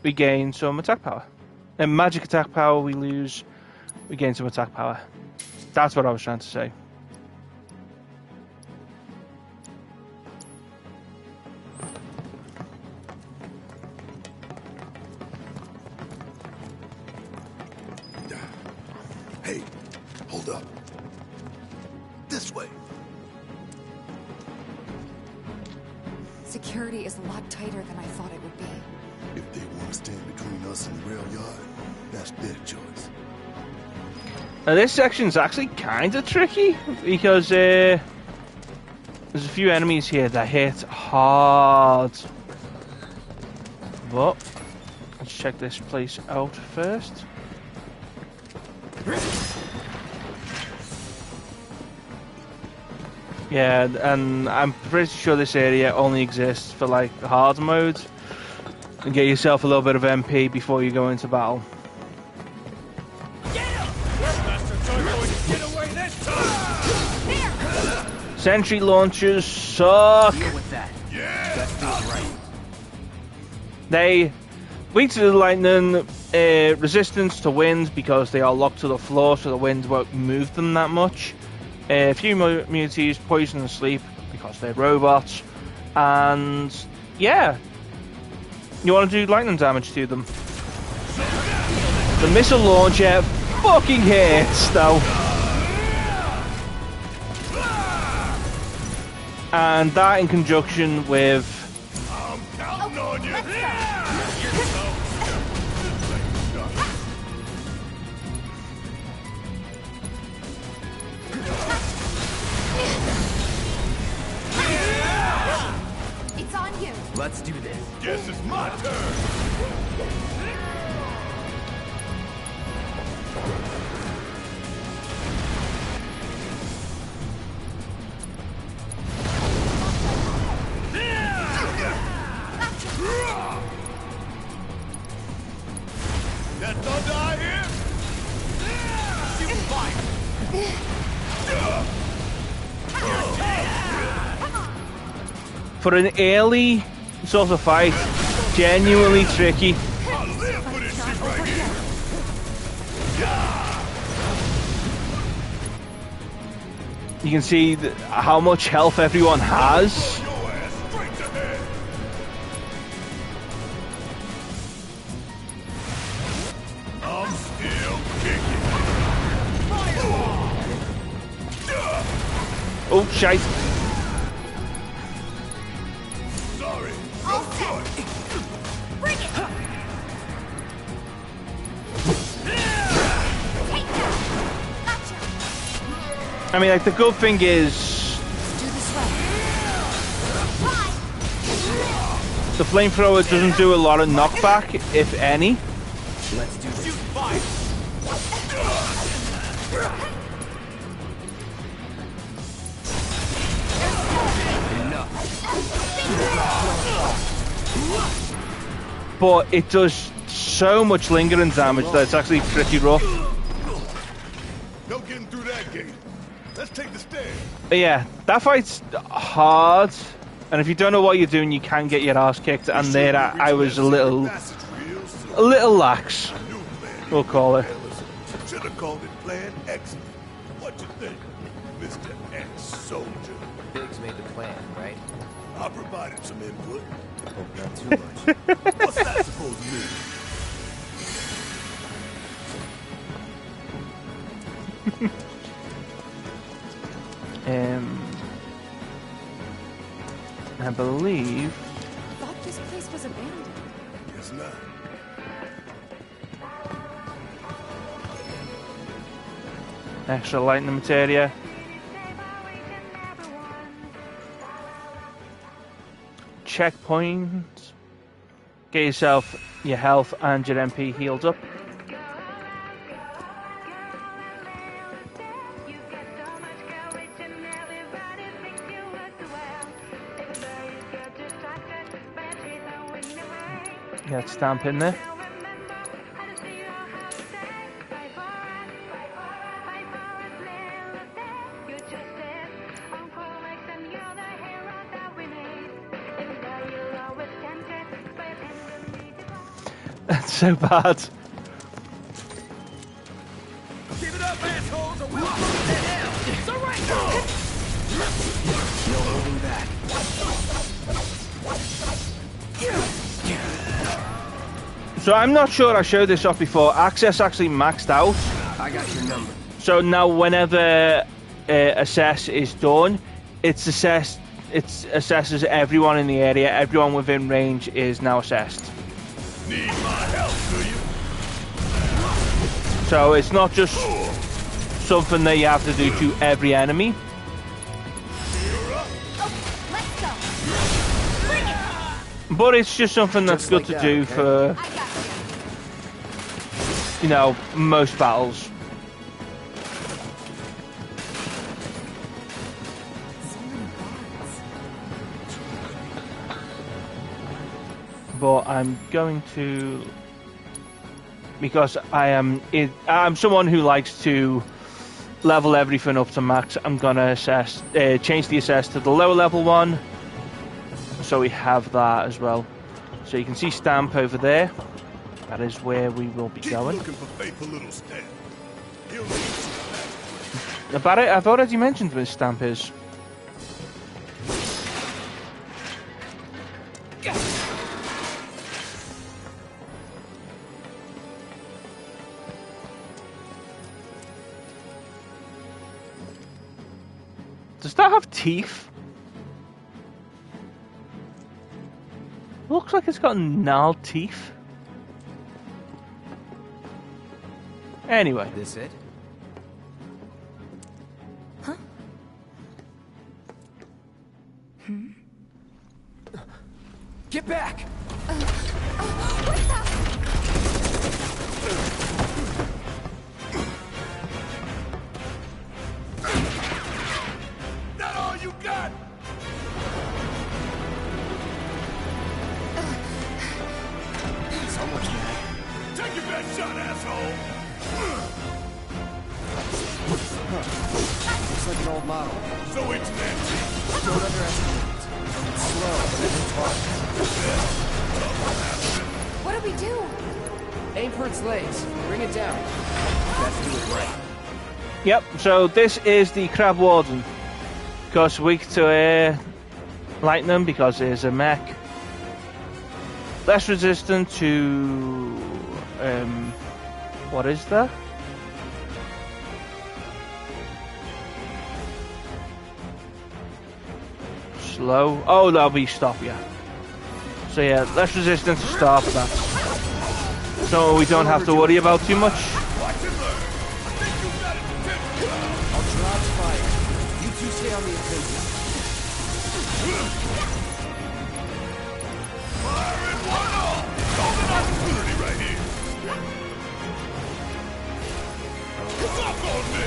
we gain some attack power. And magic attack power we lose, we gain some attack power. That's what I was trying to say. Hey, hold up. This way. Security is a lot tighter than I thought it would be. If they want to stand between us and the rail yard, that's their choice. Now this section's actually kind of tricky because there's a few enemies here that hit hard. But let's check this place out first. Yeah, and I'm pretty sure this area only exists for like hard mode. And get yourself a little bit of MP before you go into battle. Sentry launchers suck. Deal with that. Yeah. That feels right. They weak to the lightning, resistance to wind because they are locked to the floor, so the wind won't move them that much. A few immunities, poison and sleep because they're robots, and yeah, you want to do lightning damage to them. The missile launcher fucking hits though. And that in conjunction with It's on you. Let's do this. Guess it's my turn. That thunder I hear? Shoot fire! for an early sort of fight, genuinely tricky. You can see how much health everyone has. I'm still kicking. Oh, shite. Sorry. Go for it. Bring it! Take that! Gotcha! I mean, like, the good thing is Do this way. the flamethrower doesn't do a lot of knockback, if any. Let's do this. But it does so much lingering damage that it's actually pretty rough. No getting through that gate. Let's take the stairs. But yeah, that fight's hard, and if you don't know what you're doing, you can get your ass kicked. And there, I was a little lax, we'll call it. Should have called it Plan X. What you think, Mr. Ex-Soldier? Biggs made the plan, right? I provided some input. Hope not too much. What's that supposed to mean? I believe. I thought this place was abandoned. Guess not. Extra lightning materia. Checkpoint. Get yourself your health and your MP healed up. Get stamp in there. That's so bad. Give it up, assholes, or we'll put the hell. Surrender! No holding back. So I'm not sure I showed this off before. Access actually maxed out. I got your number. So now whenever assess is done, it assesses everyone in the area. Everyone within range is now assessed. Need my help, do you? So it's not just something that you have to do to every enemy. But it's just something that's good to do for, you know, most battles. But I'm going to, because I'm someone who likes to level everything up to max. I'm gonna change the assess to the lower level one, so we have that as well. So you can see Stamp over there. That is where we will be going. Looking for faithful little Stamp. About it, I've already mentioned where Stamp is. Does that have teeth? Looks like it's got gnarled teeth. Anyway. This it? Huh? Get back! What the? That all you got? Someone's mad. Take your best shot, asshole! Looks like an old model. So it's an antique. Don't underestimate it. It's slow, but it hits hard. What do we do? Aim for its legs. Bring it down. Let's do it right. Yep, so this is the Crab Warden. course, weak to air, lightning because it is a mech. Less resistant to what is that? Slow. Oh, that'll be stop. Yeah. So yeah, less resistant to stop. That's so we don't have to worry about too much. I'll drop fire. You two stay on the offensive. Fire in one all! Golden opportunity right here! Suck on me!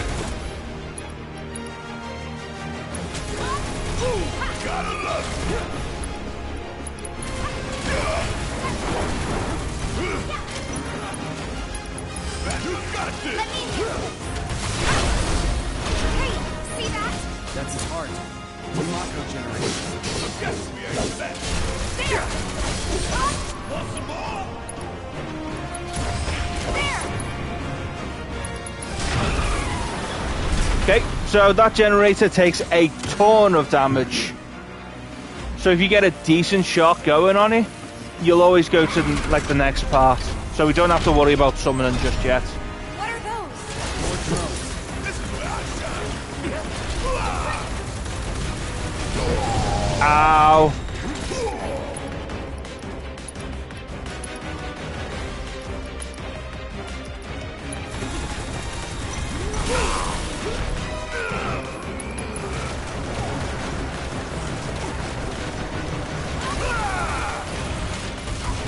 Gotta love it! Who's got this? Let me handle it. Hey, see that? That's his heart. The Mako generator. Guess we ain't that. There! Want some more? Okay, so that generator takes a ton of damage. So if you get a decent shot going on it, you'll always go to like the next part. So we don't have to worry about summoning just yet. What are those? More drones. This is where I shine. Ow.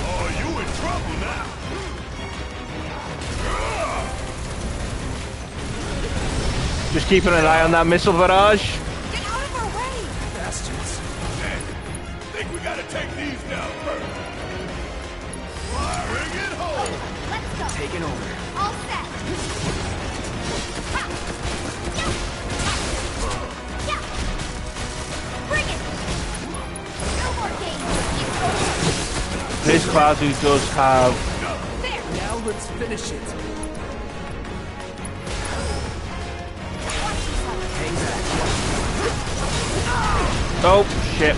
Oh, you in trouble now. Just keeping an eye on that missile barrage. Get out of our way! Bastards. Hey, think we gotta take these down first. Firing it home. Let's go! Taking over. All set! Ha! Yeah! Bring it! No more games! This Klaatu does have. There! Now let's finish it. Hang back. Oh shit!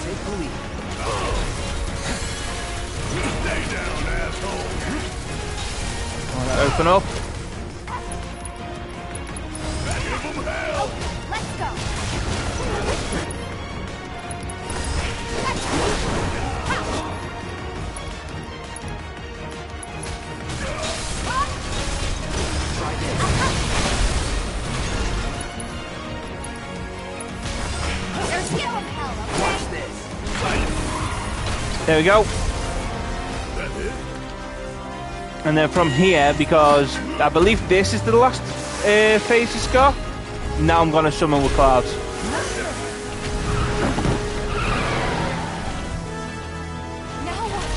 Take the lead. Stay down, asshole. Wanna open up? Give them hell. Let's go! There's still hell, okay? Watch this. There we go. That's it. And then from here, because I believe this is the last phase it's got, now I'm gonna summon with clouds. Now what?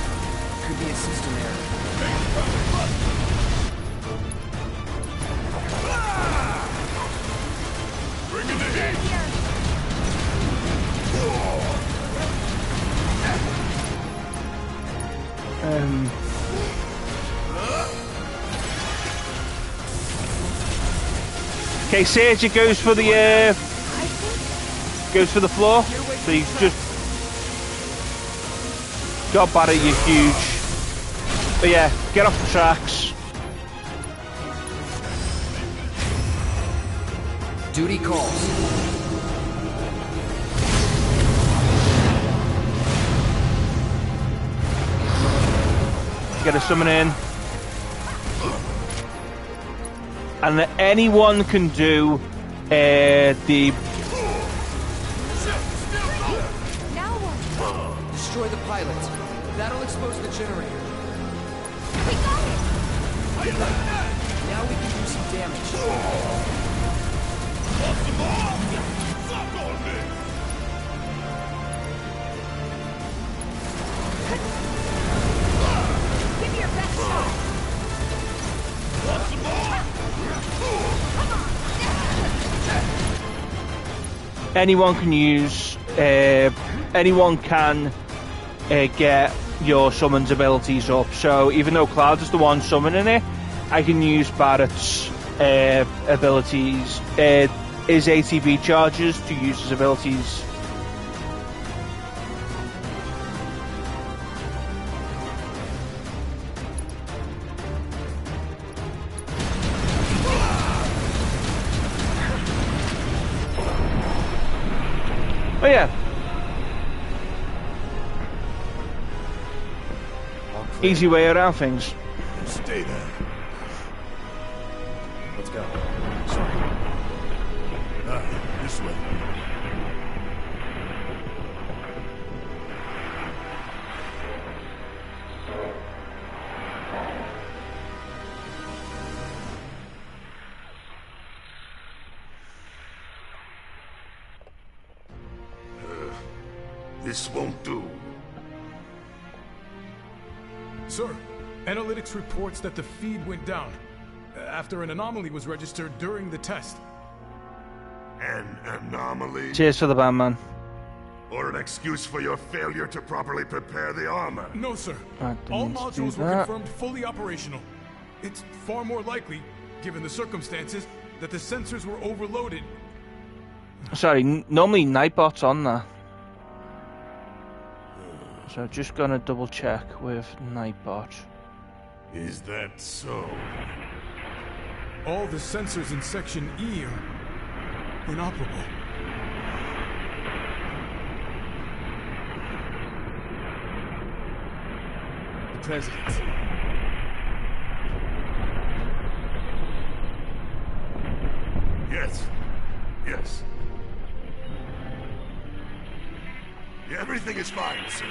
Could be a system error. Bring in the heat. Here! Okay, Serge goes for the floor. So he's just got bad at you, huge. But yeah, get off the tracks. Duty calls. Get a summon in. And anyone can do the Now what? Destroy the pilot. That'll expose the generator. We got it! Now we can do some damage. Want some more? Suck on me. Give me your best shot! Want some more? anyone can use. Anyone can get your summons abilities up. So even though Cloud is the one summoning it, I can use Barrett's abilities, his ATB charges to use his abilities. Oh yeah. Easy way around things. Stay there. Let's go. This way. This won't do. Sir, analytics reports that the feed went down after an anomaly was registered during the test. An anomaly? Cheers for the band, man. Or an excuse for your failure to properly prepare the armor? No, sir. I All didn't do modules were that. confirmed fully operational. It's far more likely, given the circumstances, that the sensors were overloaded. Sorry, normally Nightbot's on there. So just gonna double check with Nightbot. Is that so? All the sensors in Section E are inoperable. The President. Yes. Yes. Everything is fine, sir.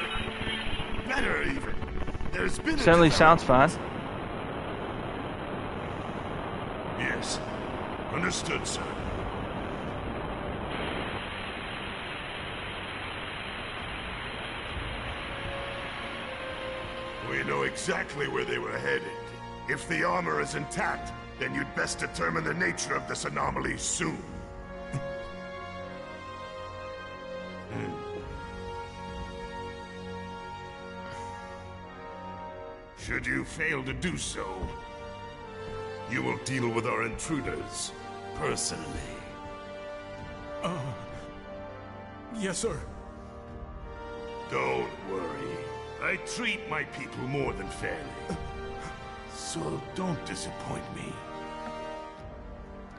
Better, even. There's been a Certainly sounds fine. Yes. Understood, sir. We know exactly where they were headed. If the armor is intact, then you'd best determine the nature of this anomaly soon. Should you fail to do so, you will deal with our intruders personally. Yes, sir. Don't worry. I treat my people more than fairly. So don't disappoint me.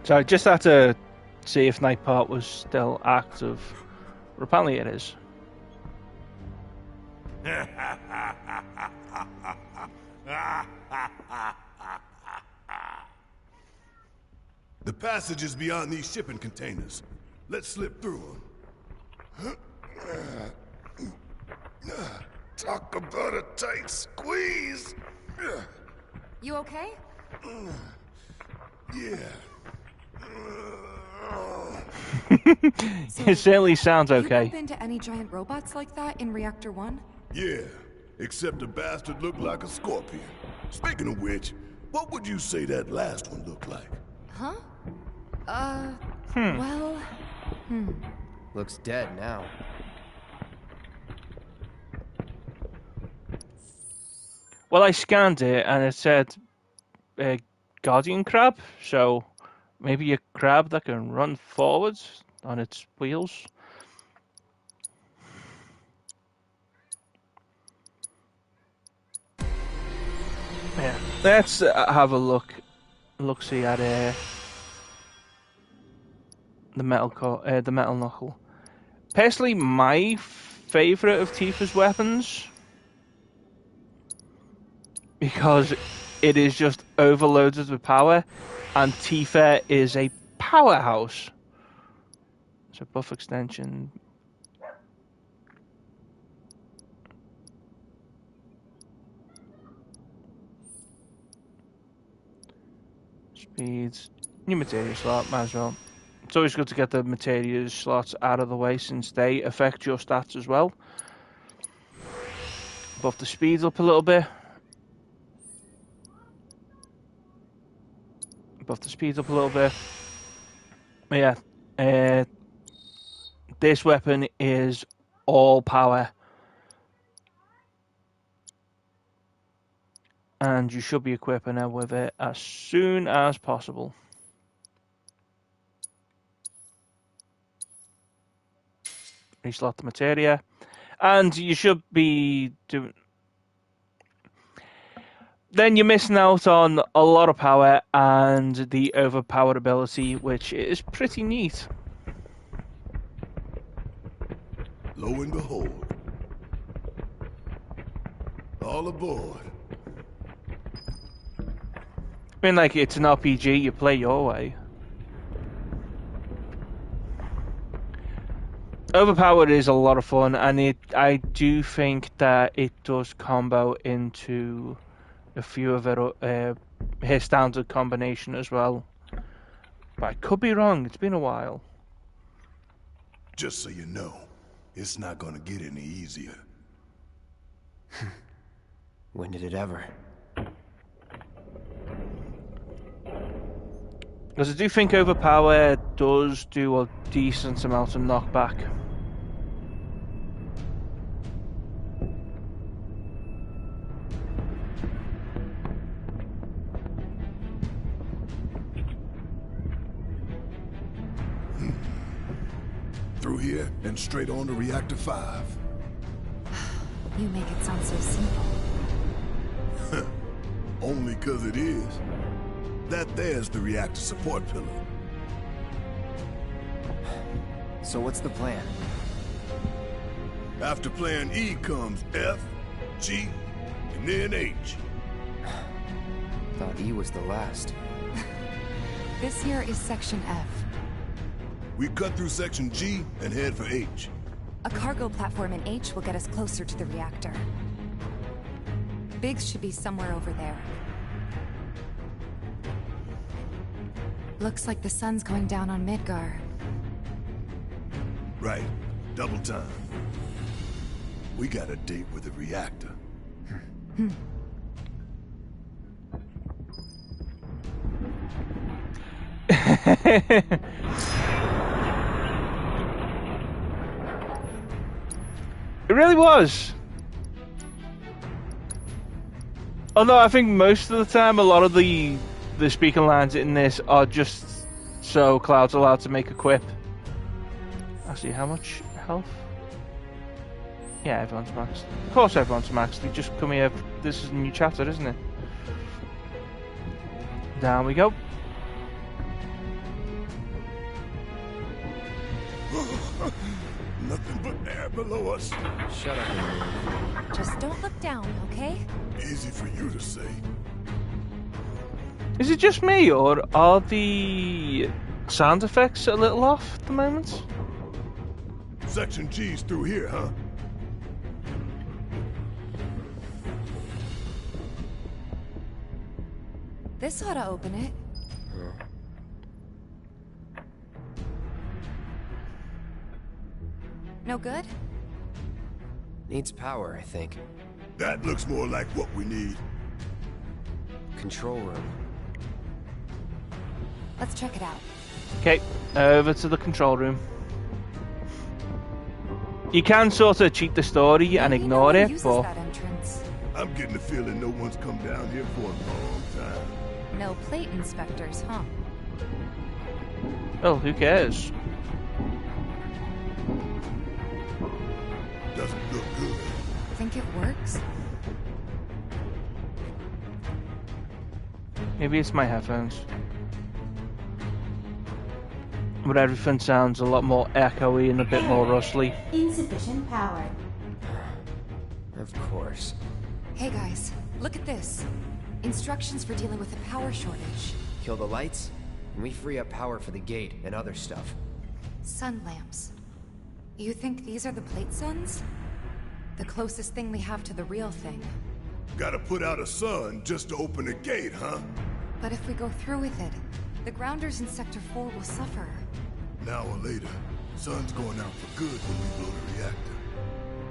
So I just had to see if Nightbot was still active. Well, apparently it is. The passage is beyond these shipping containers. Let's slip through them. Talk about a tight squeeze. You okay? Yeah. It certainly sounds Have okay. you been to any giant robots like that in Reactor 1? Yeah, except the bastard looked like a scorpion. Speaking of which, what would you say that last one looked like? Huh? Hmm. Well... Looks dead now. Well, I scanned it and it said Guardian Crab, so maybe a crab that can run forwards on its wheels. Yeah, let's have a look-see at the metal knuckle. Personally, my favourite of Tifa's weapons, because it is just overloaded with power, and Tifa is a powerhouse. So buff extension. Speeds. New material slot, might as well. It's always good to get the material slots out of the way since they affect your stats as well. Buff the speed up a little bit. Buff the speed up a little bit. But yeah, this weapon is all power. And you should be equipping her with it as soon as possible. Reslot the materia. And you should be doing... Then you're missing out on a lot of power and the overpowered ability, which is pretty neat. Lo and behold. All aboard. I mean, like, it's an RPG, you play your way. Overpowered is a lot of fun, and I do think that it does combo into a few of his standard combination as well. But I could be wrong, it's been a while. Just so you know, it's not gonna get any easier. When did it ever? Because I do think overpower does do a decent amount of knockback. Through here and straight on to Reactor 5. You make it sound so simple. Only 'cause it is. That there's the reactor support pillar. So what's the plan? After plan E comes F, G, and then H. Thought E was the last. This here is Section F. We cut through Section G and head for H. A cargo platform in H will get us closer to the reactor. Biggs should be somewhere over there. Looks like the sun's going down on Midgar. Right. Double time. We got a date with the reactor. It really was. Although I think most of the time, a lot of the speaking lines in this are just so Cloud's allowed to make a quip. Actually, how much health? Yeah, everyone's maxed. Of course everyone's maxed. They just come here. This is a new chapter, isn't it? Down we go. Nothing but air below us. Shut up and move. Just don't look down, okay? Easy for you to say. Is it just me, or are the sound effects a little off at the moment? Section G's through here, huh? This ought to open it. No good? Needs power, I think. That looks more like what we need. Control room. Let's check it out. Okay, over to the control room. You can sort of cheat the story and ignore it, but... I'm getting the feeling no one's come down here for a long time. No plate inspectors, huh? Well, who cares? Doesn't look good. Think it works? Maybe it's my headphones. But everything sounds a lot more echoey and a bit more rustly. Insufficient power. Of course. Hey guys, look at this. Instructions for dealing with a power shortage. Kill the lights, and we free up power for the gate and other stuff. Sun lamps. You think these are the plate suns? The closest thing we have to the real thing. Gotta put out a sun just to open the gate, huh? But if we go through with it, the grounders in Sector 4 will suffer. An hour later, sun's going out for good when we blow the reactor.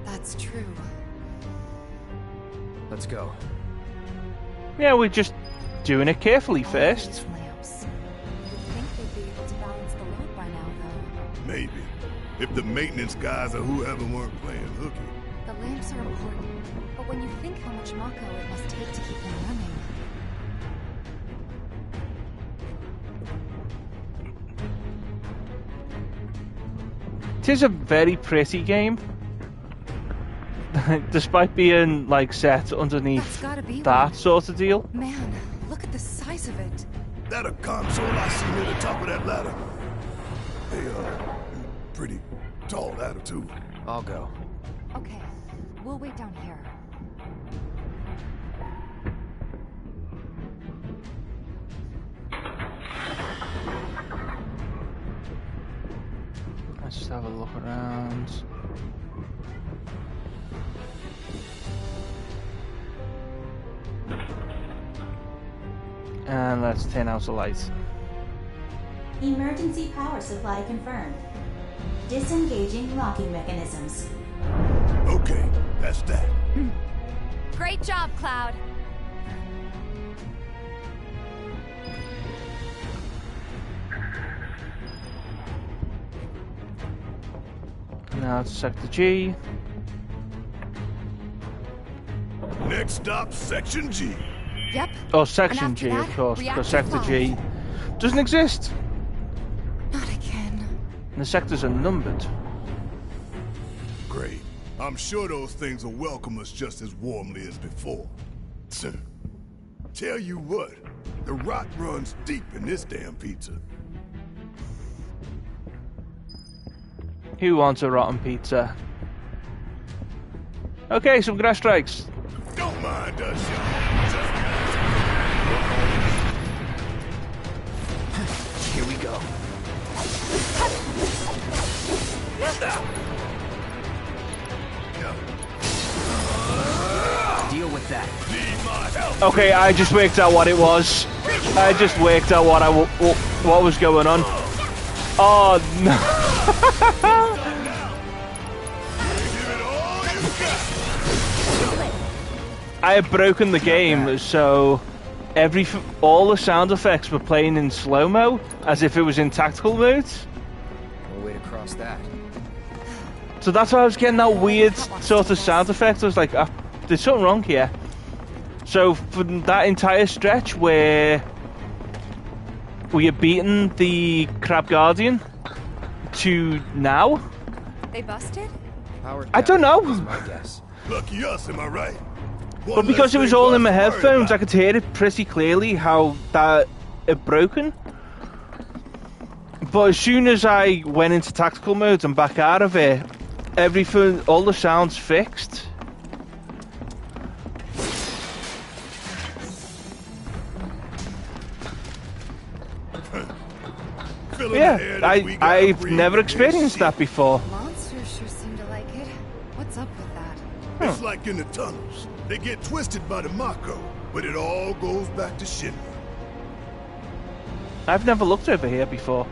That's true. Let's go. Yeah, we're just doing it carefully first. Lamps. You'd think they'd be able to balance the load by now, though. Maybe. If the maintenance guys or whoever weren't playing hooky. The lamps are important, but when you think how much Mako it must take to keep them running... It is a very pretty game, despite being like set underneath that sort of deal. Man, look at the size of it. That a console I see near the top of that ladder? Hey, pretty tall ladder too. I'll go. Okay, we'll wait down here. Let's just have a look around. And let's turn out the lights. Emergency power supply confirmed. Disengaging locking mechanisms. Okay, that's that. Great job, Cloud. Now it's Sector G. Next stop, Section G. Yep. Oh, Section G, of course, because Sector G doesn't exist. Not again. And the sectors are numbered. Great. I'm sure those things will welcome us just as warmly as before. Tell you what, the rot runs deep in this damn pizza. Who wants a rotten pizza? Okay, some grass strikes. Don't mind us, y'all. Here we go. Deal with that. Okay, I just worked out what it was. I just worked out what was going on. Oh no. I had broken the game, so all the sound effects were playing in slow-mo, as if it was in tactical mode. No way to cross that. So that's why I was getting that weird sort of sound effect. I was like, there's something wrong here. So for that entire stretch where we had beaten the Crab Guardian to now, they busted? I don't know. My guess. Lucky us, am I right? But because it was all in my headphones, I could hear it pretty clearly how that had broken. But as soon as I went into tactical mode and back out of it, everything, all the sounds fixed. Yeah, I've never experienced that before. Monsters sure seem to like it. What's up with that? It's like in the tunnels. They get twisted by the Mako, but it all goes back to Shinra. I've never looked over here before.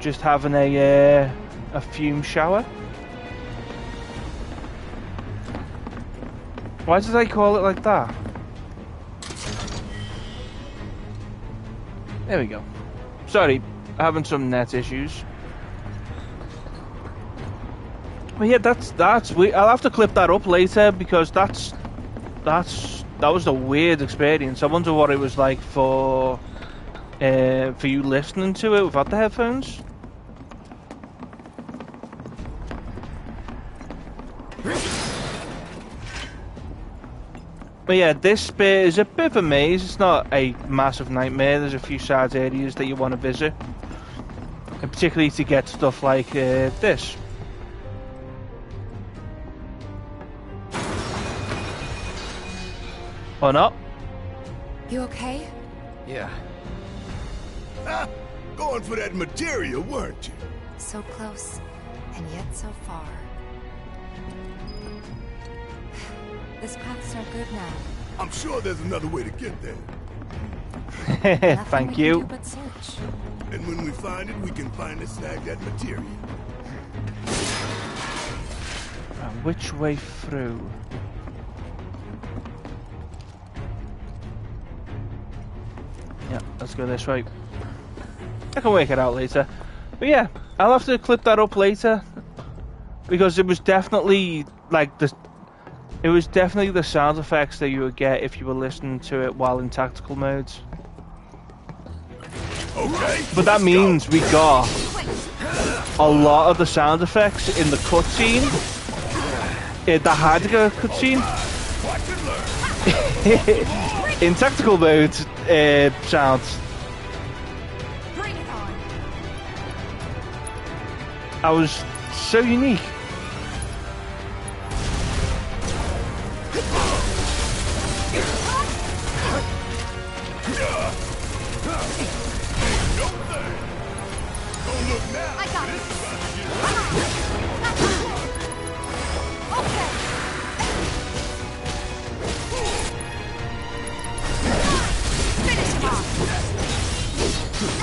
Just having a fume shower. Why did they call it like that? There we go. Sorry, having some net issues. But yeah, that's weird. I'll have to clip that up later because that was a weird experience. I wonder what it was like for you listening to it without the headphones. But yeah, this bit is a bit of a maze. It's not a massive nightmare. There's a few side areas that you want to visit, and particularly to get stuff like this. Or not? You okay? Yeah. Ah, going for that materia, weren't you? So close, and yet so far. This path's no good now. I'm sure there's another way to get there. Thank you. Can do but search. And when we find it, we can finally snag that materia. Which way through? Yeah, let's go this way. I can work it out later. But yeah, I'll have to clip that up later because it was definitely like the. It was definitely the sound effects that you would get if you were listening to it while in tactical modes. Okay. But that means we got a lot of the sound effects in the cutscene, the Heidegger cutscene, in tactical mode sounds. That was so unique.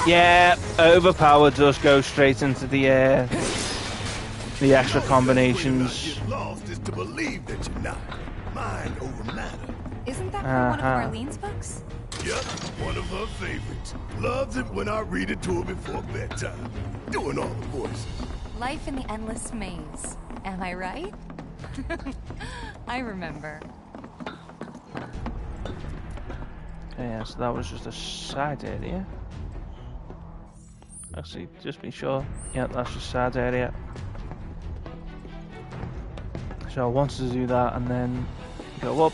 Yeah, overpower does go straight into the extra combinations. Lost is to believe that you're not. Mind over matter. Isn't that from one of Marlene's books? Yep, one of her favorites. Loves it when I read it to her before bedtime. Doing all the voices. Life in the Endless Maze. Am I right? I remember. Yeah, so that was just a side area. Actually, just be sure. Yeah, that's just side area. So I wanted to do that and then go up.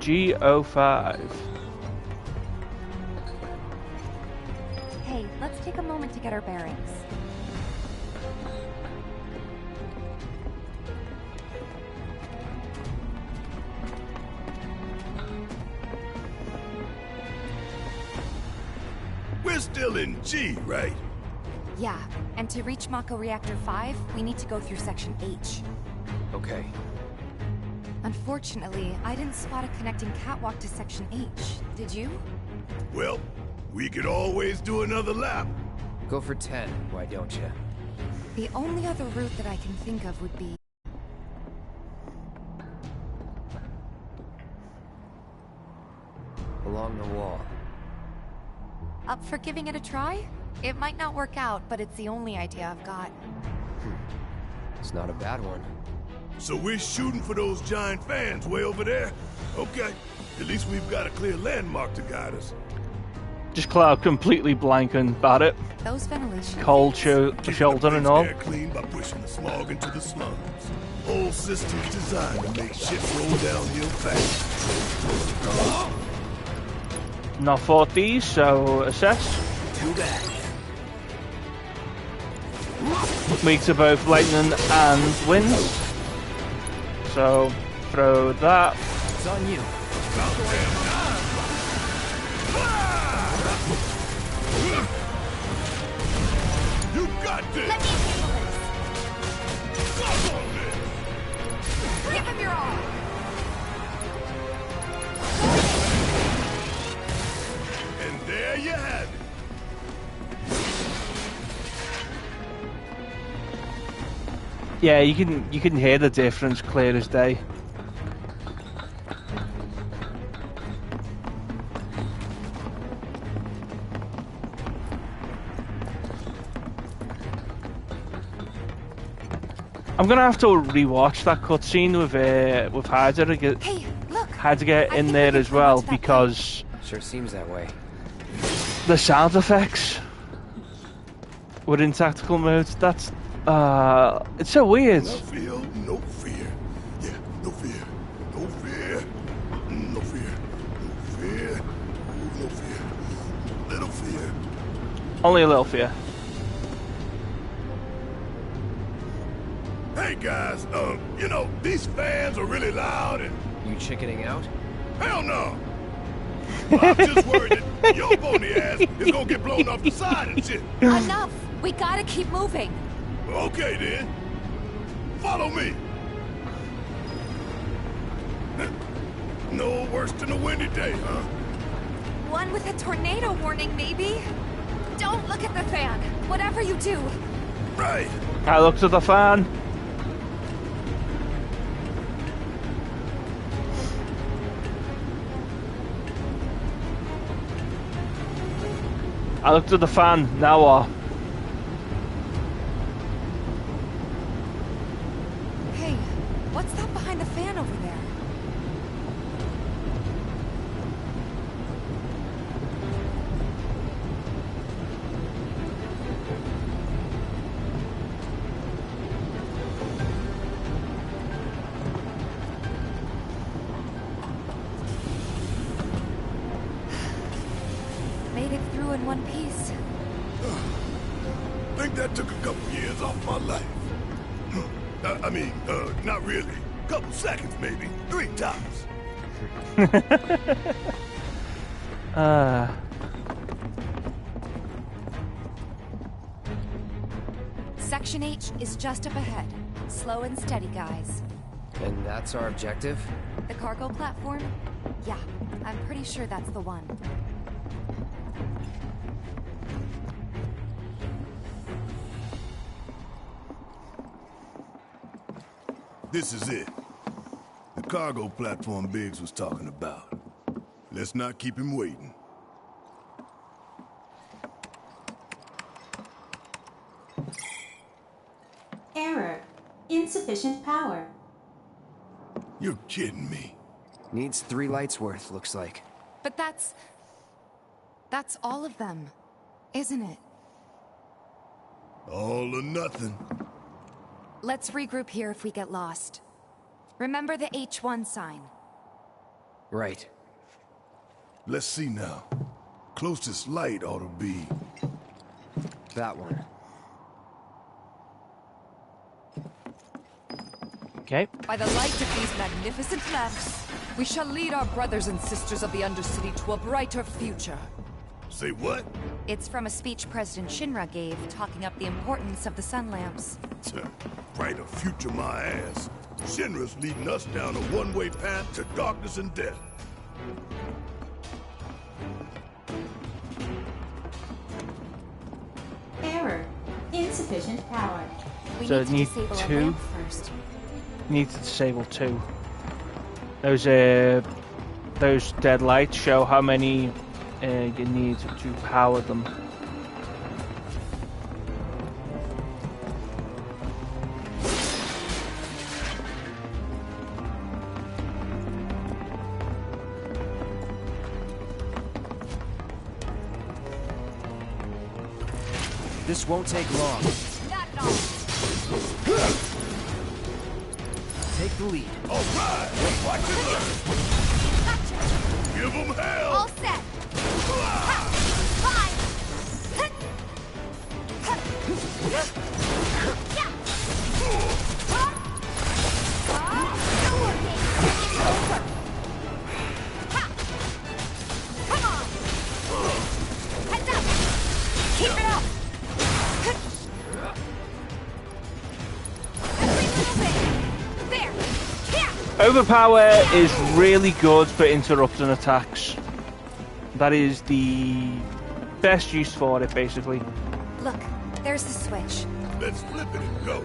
G05. Hey, let's take a moment to get our bearings. We're still in G, right? Yeah, and to reach Mako Reactor 5, we need to go through Section H. Okay. Unfortunately, I didn't spot a connecting catwalk to Section H. Did you? Well, we could always do another lap. Go for 10, why don't you? The only other route that I can think of would be... Along the wall. Up for giving it a try? It might not work out, but it's the only idea I've got. It's not a bad one. So we're shooting for those giant fans way over there? Okay. At least we've got a clear landmark to guide us. Just Cloud completely blanking about it. Those ventilation... Cold shoulder and all. Air clean by pushing the smog into the slums. Whole system's designed to make shit roll downhill fast. Not fought these, so assess. Too bad. Weak to both lightning and wind. So throw that. It's on you. You got this! Let me handle this! Give him your all! And there you have it. Yeah, you can hear the difference clear as day. I'm gonna have to rewatch that cutscene with Heidegger. Hey, look! Heidegger in there as well because Sure seems that way. the sound effects within tactical modes. That's it's so weird. No fear, no fear. Yeah, no fear. No fear. No fear. No fear. No fear. Little fear. Only a little fear. Hey guys, you know, these fans are really loud and... You chickening out? Hell no! I'm just worried that your pony ass is gonna get blown off the side and shit. Enough! We gotta keep moving! Okay then. Follow me. No worse than a windy day, huh? One with a tornado warning, maybe? Don't look at the fan! Whatever you do! Right. I looked at the fan. I looked at the fan. Now what? Hey, what's that behind the fan over there? Made it through in one piece. Think that took a couple years off my life. Not really. Couple seconds, maybe. 3 tops. Section H is just up ahead. Slow and steady, guys. And that's our objective? The cargo platform? Yeah, I'm pretty sure that's the one. This is it. The cargo platform Biggs was talking about. Let's not keep him waiting. Error. Insufficient power. You're kidding me. Needs 3 lights worth, looks like. But that's all of them, isn't it? All or nothing. Let's regroup here if we get lost. Remember the H1 sign. Right. Let's see now. Closest light ought to be... that one. Okay. By the light of these magnificent lamps, we shall lead our brothers and sisters of the Undercity to a brighter future. Say what? It's from a speech President Shinra gave, talking up the importance of the sun lamps. Brighter future, my ass. Shinra's leading us down a one-way path to darkness and death. Error. Insufficient power. We So need to need disable our 2. lamp first. Need to disable 2. Those dead lights show how many you need to power them. This won't take long. Not at all. Take the lead. All right, watch it learn. Gotcha. Give them hell. All set. Fine. Come on. Heads up. Keep it up. Every little bit. There. Yeah. Overpower is really good for interrupting attacks. That is the best use for it, basically. Look, there's the switch. Let's flip it and go.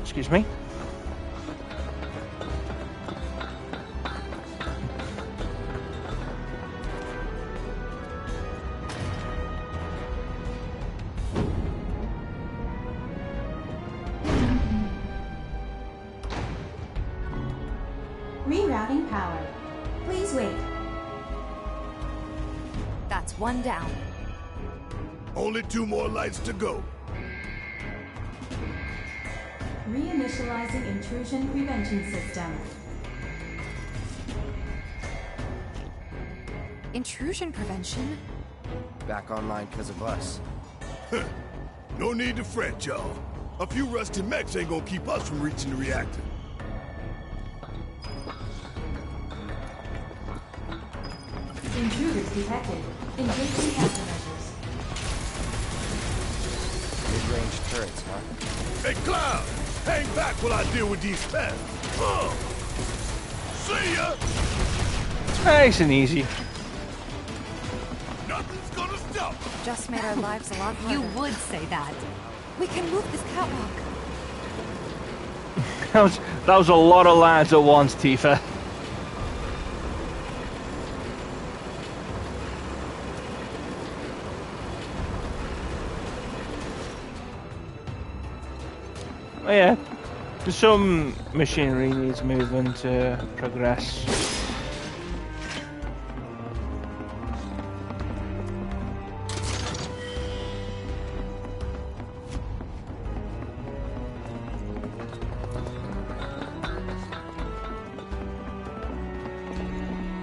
Excuse me. Rerouting power. Please wait. That's 1 down. Only 2 more lights to go. Reinitializing intrusion prevention system. Intrusion prevention? Back online because of us. No need to fret, y'all. A few rusty mechs ain't gonna keep us from reaching the reactor. Intruders detected. Engaging countermeasures. Mid-range turrets, huh? Hey, Cloud! Hang back while I deal with these pests. See ya! Nice and easy. Nice Nothing's gonna stop us. Just made our lives a lot harder. You would say that. We can move this catwalk. That was a lot of lines at once, Tifa. Oh yeah, some machinery needs movement to progress.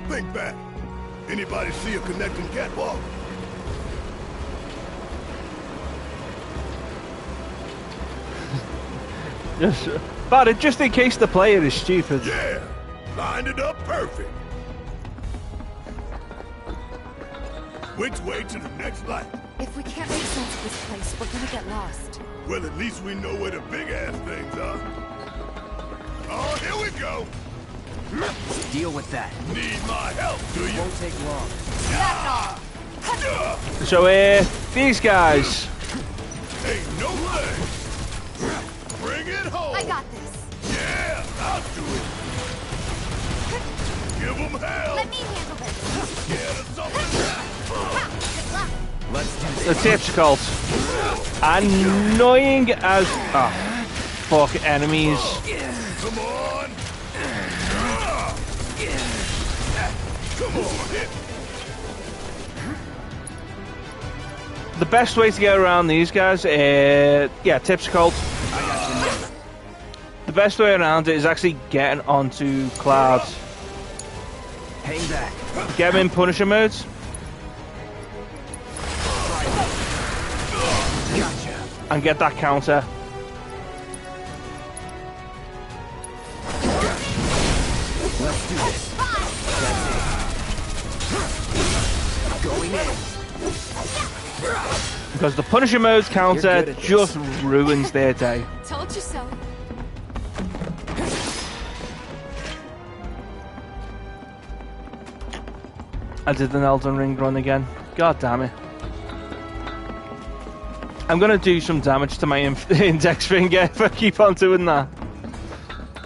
Think back. Anybody see a connecting catwalk? Just in case the player is stupid. Yeah, lined it up perfect. Which way to the next light? If we can't make sense of this place, we're gonna get lost. Well, at least we know where the big-ass things are. Oh, here we go. Deal with that. Need my help, do you? Won't take long. So these guys. Ain't no thing. Bring it home. I got this. Yeah, I'll do it. Give them hell. Let me handle this. Scared of something. Let's do The this. tip's cult. Annoying as fuck enemies. Come on. Come on, hit. The best way to get around these guys, tips cult. The best way around it is actually getting onto Cloud. Hang back. Get him in Punisher modes. Gotcha. And get that counter. Let's do this. That's it. Going in. Because the Punisher modes counter just ruins their day. Told you so. I did an Elden Ring run again. God damn it. I'm gonna do some damage to my index finger if I keep on doing that.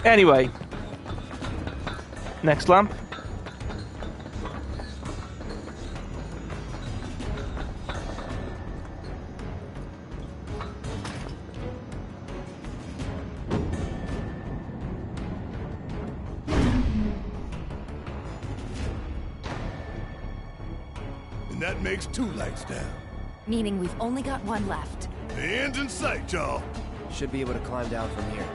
Anyway. Next lamp. That makes 2 lights down. Meaning we've only got one left. The end's in sight, y'all. Should be able to climb down from here.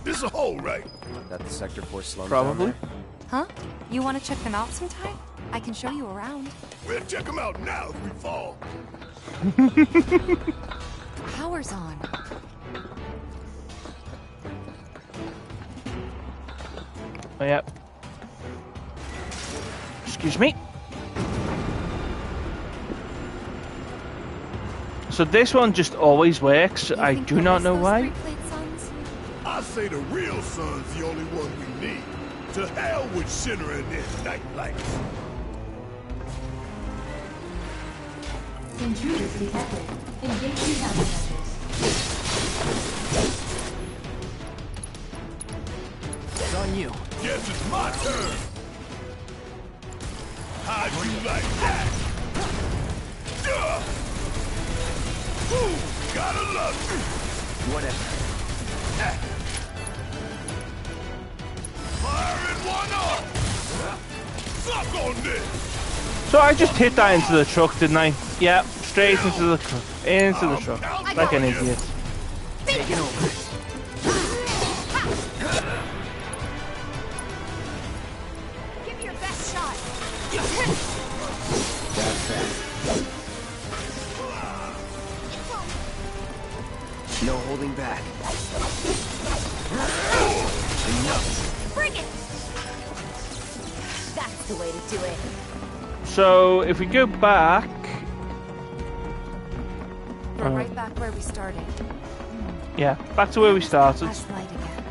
This a hole, right? Got the Sector 4 slums Probably. down there? Huh? You want to check them out sometime? I can show you around. We'll check them out now if we fall. Power's on. Oh, yep. Excuse me. So this one just always works. I do not know why. I say the real sun's the only one we need. To hell with Shinra and their night lights. Intruders detected. Engaging countermeasures. It's on you. Guess it's my turn. How'd you like that? Ooh, gotta love it. Whatever. Firing one off. Suck on this. So I just hit that into the truck, didn't I? Yeah, straight into the truck. Like an idiot. Taking over. Give me your best shot. That's that. No holding back. Enough. Bring it. That's the way to do it. So if we go back, We're right back where we started. yeah, back to where we started. Last light again.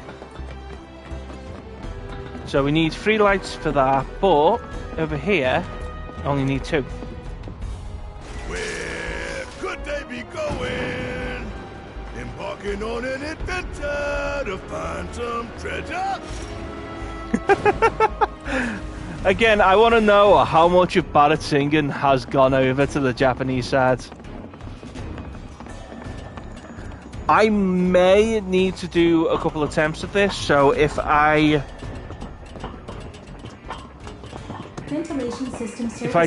So we need 3 lights for that, but over here, I only need 2. Where could they be going? Embarking on an adventure to find some treasure? Again, I want to know how much of Barrett's singing has gone over to the Japanese side. I may need to do a couple attempts at this, so if I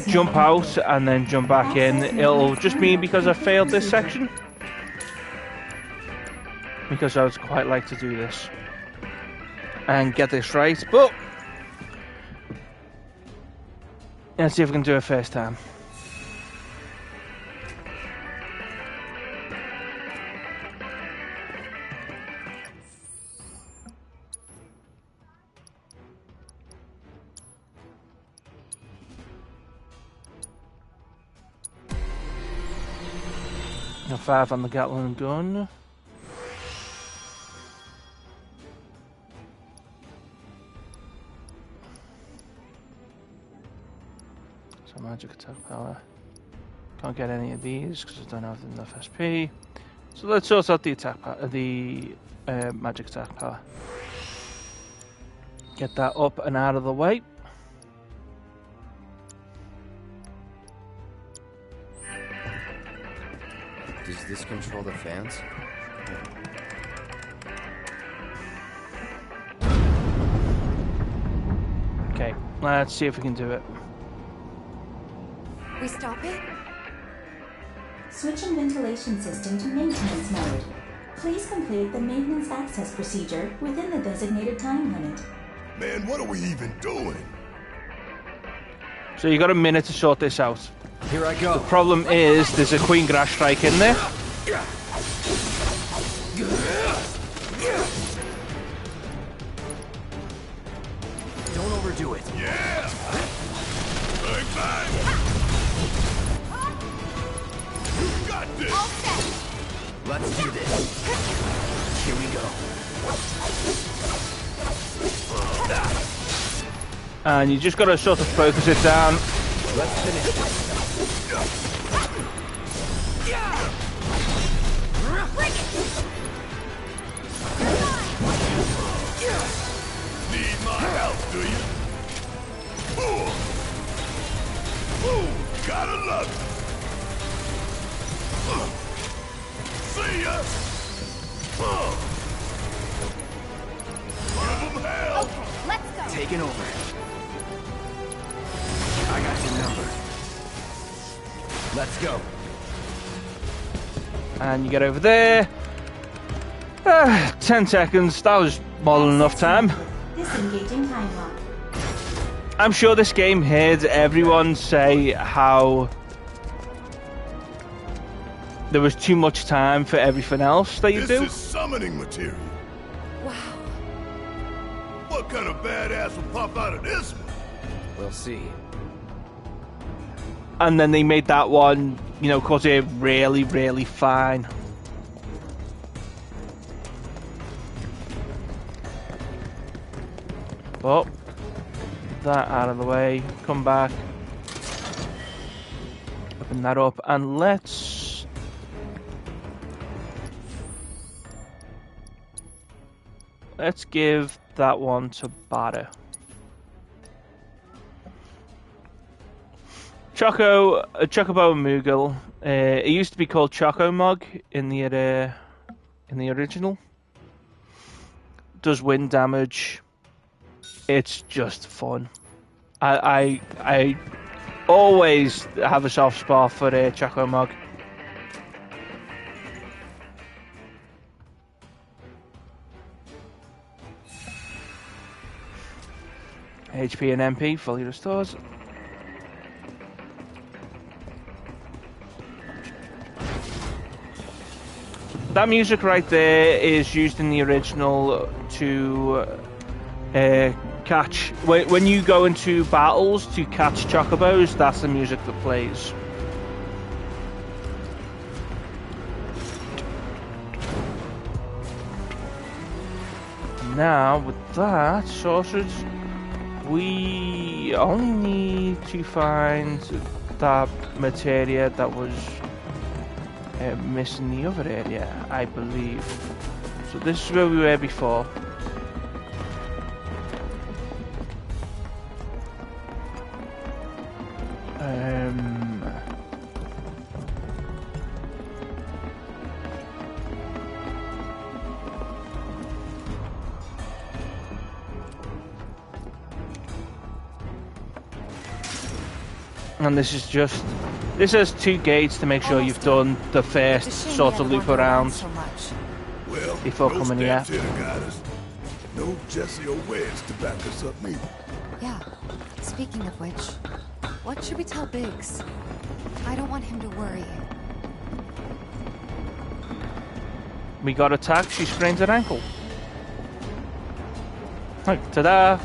jump out and then jump back in, it'll just mean because I failed this section. Because I would quite like to do this and get this right, but let's see if we can do it first time. Now 5 on the Gatling gun. So magic attack power. Can't get any of these because I don't have enough SP. So let's sort out the attack power, the magic attack power. Get that up and out of the way. Does this control the fans? Okay, let's see if we can do it. We stop it? Switching ventilation system to maintenance mode. Please complete the maintenance access procedure within the designated time limit. Man, what are we even doing? So you got a minute to sort this out. Here I go. The problem is there's a Queen Grass strike in there. Don't overdo it. Yeah! Bang, bang! You got this! Let's do this. Here we go. And you just got to sort of focus it down. Let's finish this. Need my help, do you? Ooh, gotta love it. See ya! Give 'em hell! Okay, let's go. Taking over. I got your number. Let's go. And you get over there. 10 seconds. That was more than enough time. Disengaging time lock. I'm sure this game heard everyone say how there was too much time for everything else that you do. This is summoning material. Wow. What kind of badass will pop out of this one? We'll see. And then they made that one, you know, cut it really, really fine. But that out of the way, come back, open that up, and let's give that one to Bada. Chocobo and Moogle. It used to be called Choco Mog in the original. Does wind damage. It's just fun. I always have a soft spot for Choco Mog. HP and MP fully restores. That music right there is used in the original to catch... When you go into battles to catch chocobos, that's the music that plays. Now, with that, sorcerers... we only need to find that materia that was missing the other area, I believe. So this is where we were before. And this has 2 gates to make sure you've done the first sort of loop around Well, before no coming here. steps here to guide us. No Jesse or Wedge to back us up neither. Yeah. Speaking of which, what should we tell Biggs? I don't want him to worry. We got attacked, she sprained her ankle. Look, ta-da!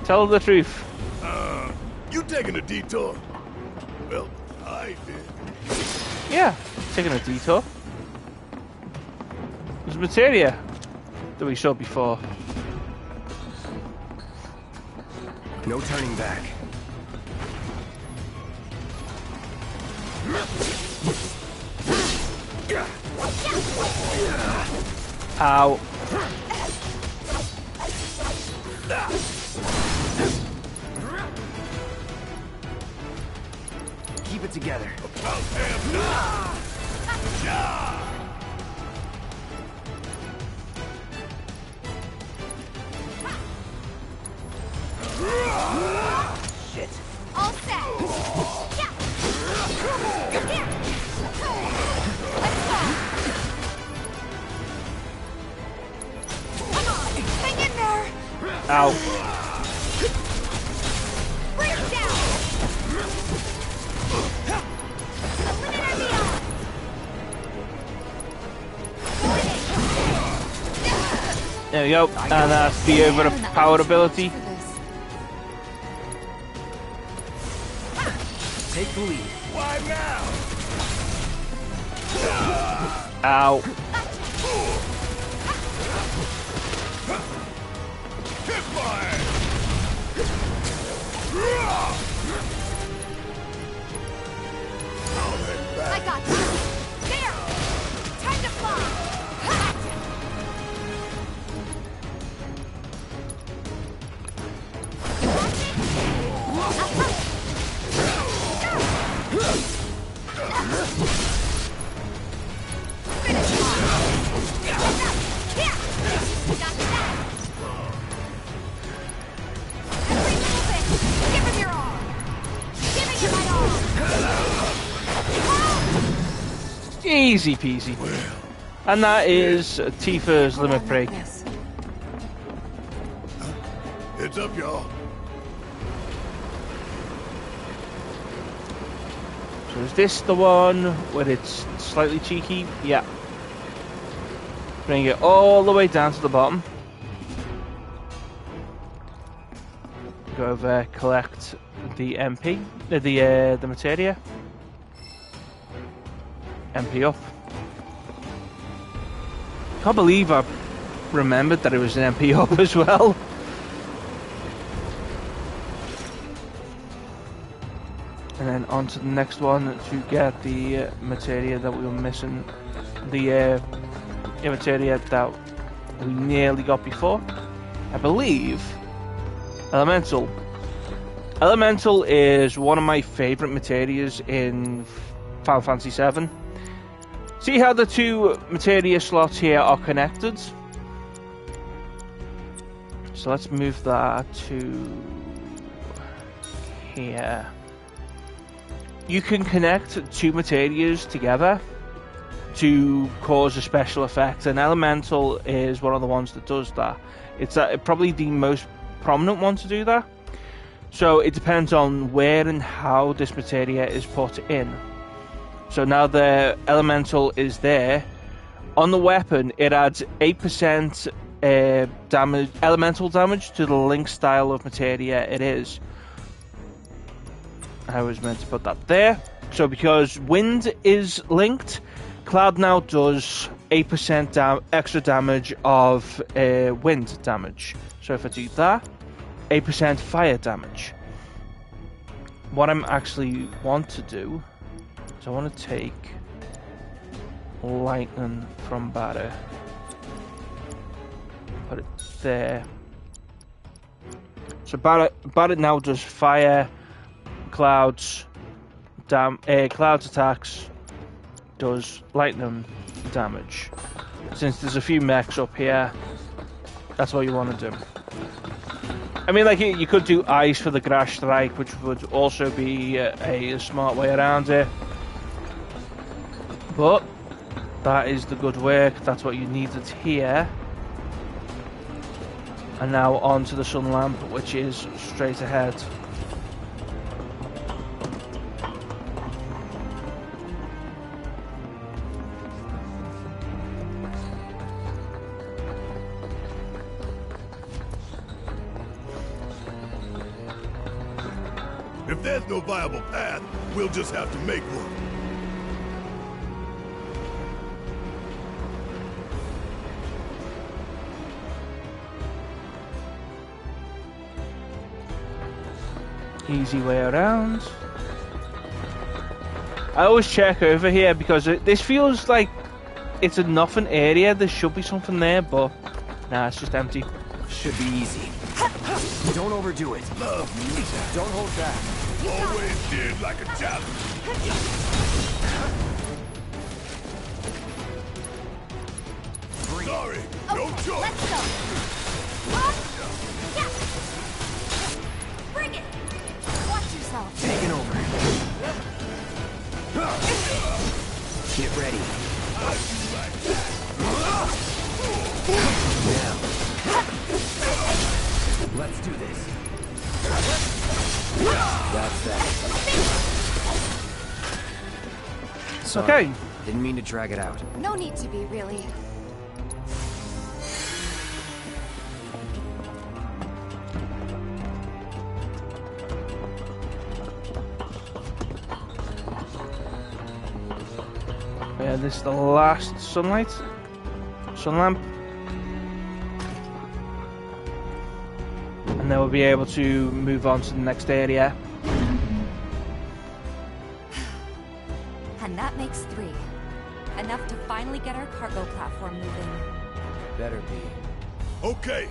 Tell her the truth. You taking a detour? Well, I did. Yeah, taking a detour. There's materia that we saw before. No turning back. Ow. Keep it together. Shit. All set. Yeah. Here. Let's go. Come on, hang in there. Ow. Bring it down. There we go. And that's the overpowered ability. Take the lead. Why now? Ow. I got you. There. Time to fly. Easy peasy. And that is Tifa's limit break. Heads up, y'all. So is this the one where it's slightly cheeky? Yeah. Bring it all the way down to the bottom. Go over, collect the MP, the materia. MP up. Can't believe I remembered that it was an MP up as well. And then on to the next one to get the materia that we were missing. The materia that we nearly got before. I believe Elemental. Elemental is one of my favourite materias in Final Fantasy VII. See how the 2 materia slots here are connected? So let's move that to here. You can connect 2 materias together to cause a special effect, and Elemental is one of the ones that does that. It's probably the most prominent one to do that. So it depends on where and how this materia is put in. So now the Elemental is there. On the weapon, it adds 8% damage, elemental damage to the link style of materia it is. I was meant to put that there. So because wind is linked, Cloud now does 8% extra damage of wind damage. So if I do that, 8% fire damage. What I'm actually want to do is I want to take lightning from batter, put it there. So batter now does fire, clouds, clouds attacks, does lightning damage. Since there's a few mechs up here, that's what you want to do. I mean, like, you could do ice for the Grash Strike, which would also be a smart way around it. But that is the good work. That's what you needed here. And now on to the Sun Lamp, which is straight ahead. If there's no viable path, we'll just have to make one. Easy way around. I always check over here because this feels like it's a nothing area. There should be something there, but nah, it's just empty. Should be easy. Don't overdo it. Don't hold back. Always did like a challenge. Sorry, no choice. Let's go. Yeah. Bring it. Watch yourself. Taking over. Get ready. Now. Let's do this. That's that. Sorry. Okay. Didn't mean to drag it out. No need to be, really. Yeah, this is the last sun lamp. And then we'll be able to move on to the next area. And that makes 3. Enough to finally get our cargo platform moving. Better be. Okay,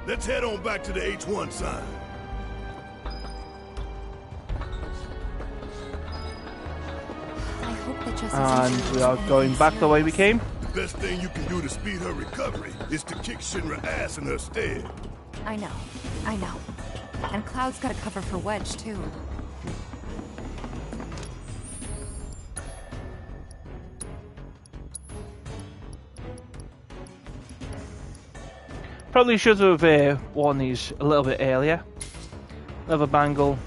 let's head on back to the H1 sign. I hope that just And we are going back the way we came. The best thing you can do to speed her recovery is to kick Shinra's ass in her stead. I know. And Cloud's got a cover for Wedge, too. Probably should have worn these a little bit earlier. Another bangle.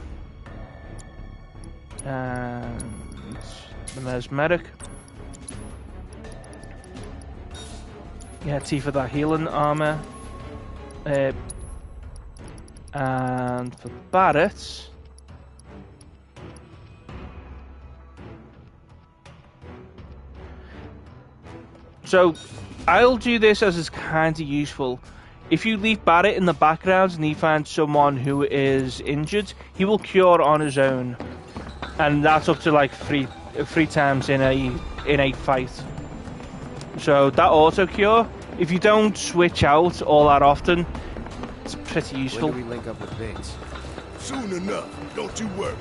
And the mesmeric. Yeah, teeth of that healing armor. And for Barrett, so I'll do this as is kind of useful. If you leave Barrett in the background and he finds someone who is injured, he will cure on his own, and that's up to like three times in a fight. So that auto cure, if you don't switch out all that often, it's pretty useful. When do we link up with Biggs? Soon enough, don't you worry.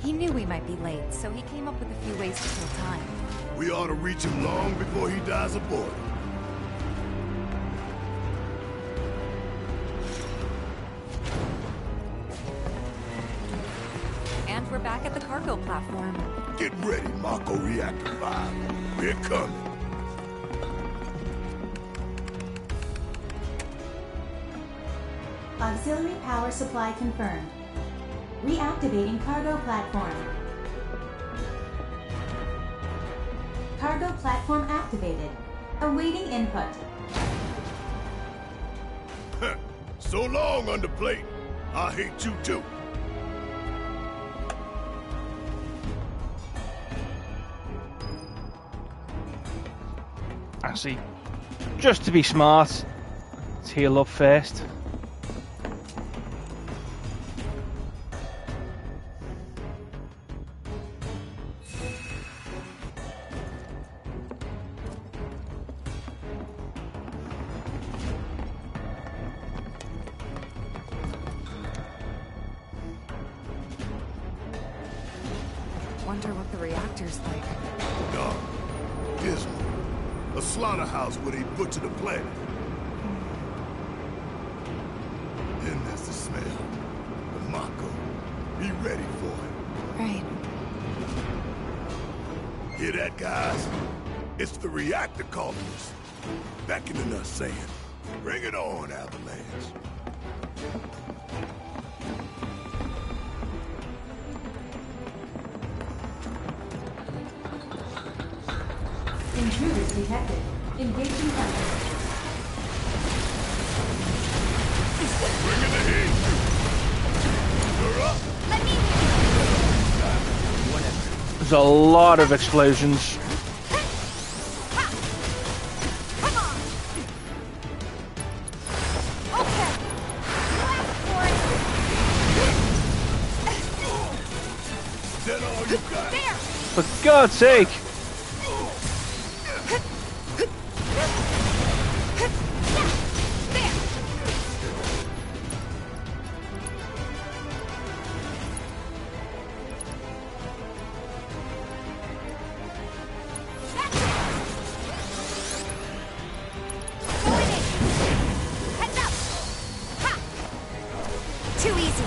He knew we might be late, so he came up with a few ways to kill time. We ought to reach him long before he dies aboard. And we're back at the cargo platform. Get ready, Mako Reactor 5. We're coming. Auxiliary power supply confirmed. Reactivating cargo platform. Cargo platform activated. Awaiting input. So long, underplate. I hate you too. Actually, just to be smart, let's heal up first. wonder what the reactor's like. Dark, dismal. A slaughterhouse where they butcher the planet. Then there's the smell. The Mako. Be ready for it. Right. Hear that, guys? It's the reactor calling us. Beckoning us, saying, bring it on, Avalanche. Intruders detected. Engaging counter. Bring in the heat! You're up! Let me... There's a lot of explosions. Come on! Okay. Last one. Is that all you got? There! For God's sake! Too easy.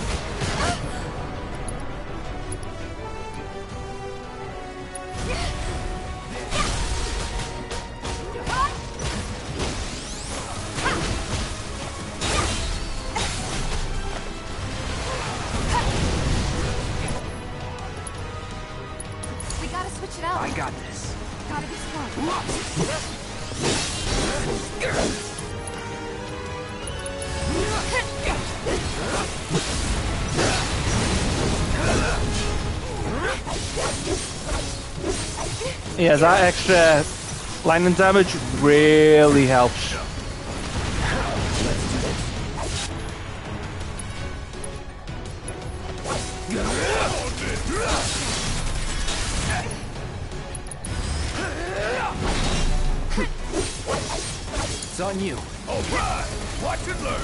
We gotta switch it up. I got this. Gotta be smart. Yeah, that extra lightning damage really helps. It's on you. All right, watch and learn.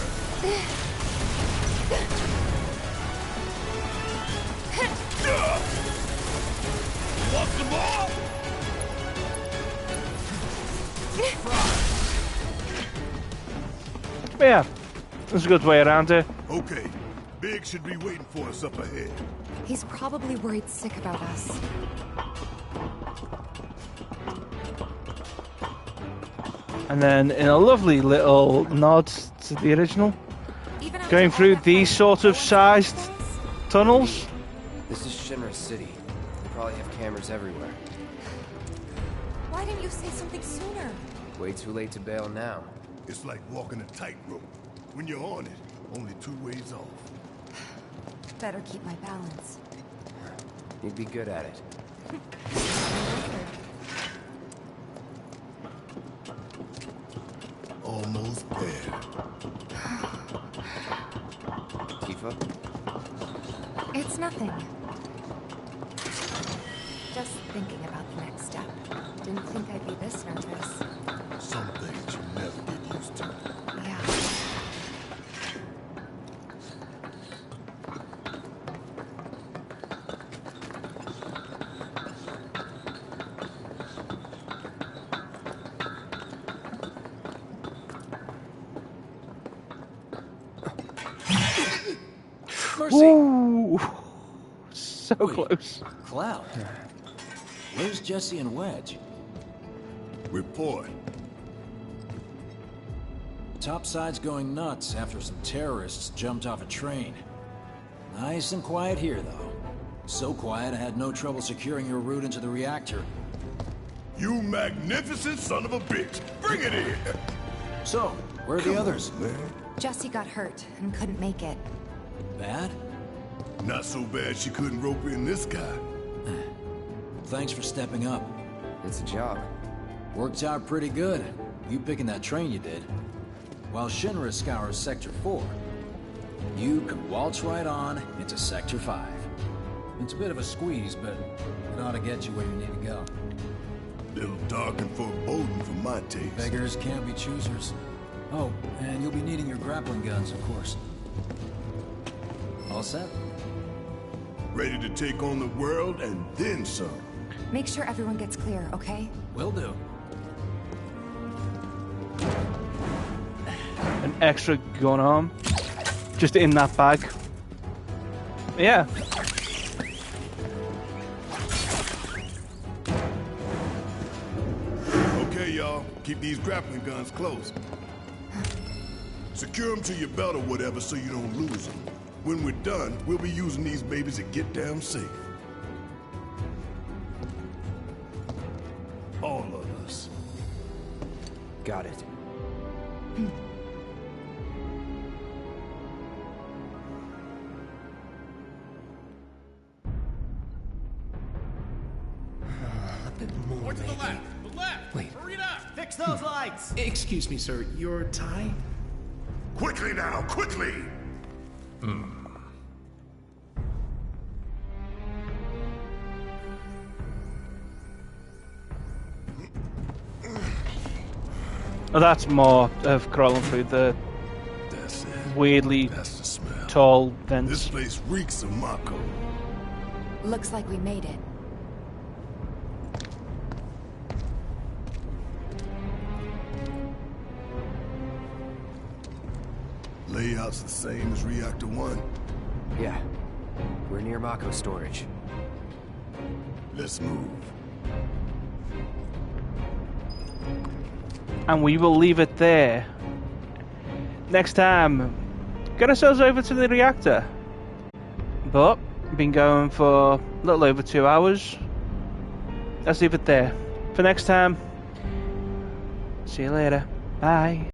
Want some more? But yeah, there's a good way around it. Okay, Big should be waiting for us up ahead. He's probably worried sick about us. And then in a lovely little nod to the original, going through these sort of sized tunnels. This is Shinra City. They probably have cameras everywhere. Why didn't you say something sooner? Way too late to bail now. It's like walking a tightrope. When you're on it, only 2 ways off. Better keep my balance. You'd be good at it. Almost there. Tifa? It's nothing. Just thinking about the next step. Didn't think I'd be this nervous. Some things you never get used to. Yeah. Mercy! Ooh, so close. Cloud. Where's Jesse and Wedge? Report. Topside's going nuts after some terrorists jumped off a train. Nice and quiet here, though. So quiet I had no trouble securing your route into the reactor. You magnificent son of a bitch! Bring it in! So, where are the others? Man. Jesse got hurt and couldn't make it. Bad? Not so bad she couldn't rope in this guy. Thanks for stepping up. It's a job. Worked out pretty good. You picking that train you did. While Shinra scours Sector 4, you can waltz right on into Sector 5. It's a bit of a squeeze, but it ought to get you where you need to go. Little dark and foreboding for my taste. Beggars can't be choosers. Oh, and you'll be needing your grappling guns, of course. All set? ready to take on the world and then some. Make sure everyone gets clear, okay? Will do. An extra gun arm. Just in that bag. Yeah. Okay, y'all. Keep these grappling guns close. Secure them to your belt or whatever so you don't lose them. When we're done, we'll be using these babies to get down safe. All of us. Got it. More to the left! The left! Wait. Hurry it up! Fix those lights! Excuse me, sir. Your tie? Quickly now, quickly! Oh, that's more of crawling through the weirdly tall vents. This place reeks of Mako. Looks like we made it. Layout's the same as Reactor 1. Yeah. We're near Mako storage. Let's move. And we will leave it there. Next time, get ourselves over to the reactor. But, been going for a little over 2 hours. Let's leave it there. For next time, see you later. Bye.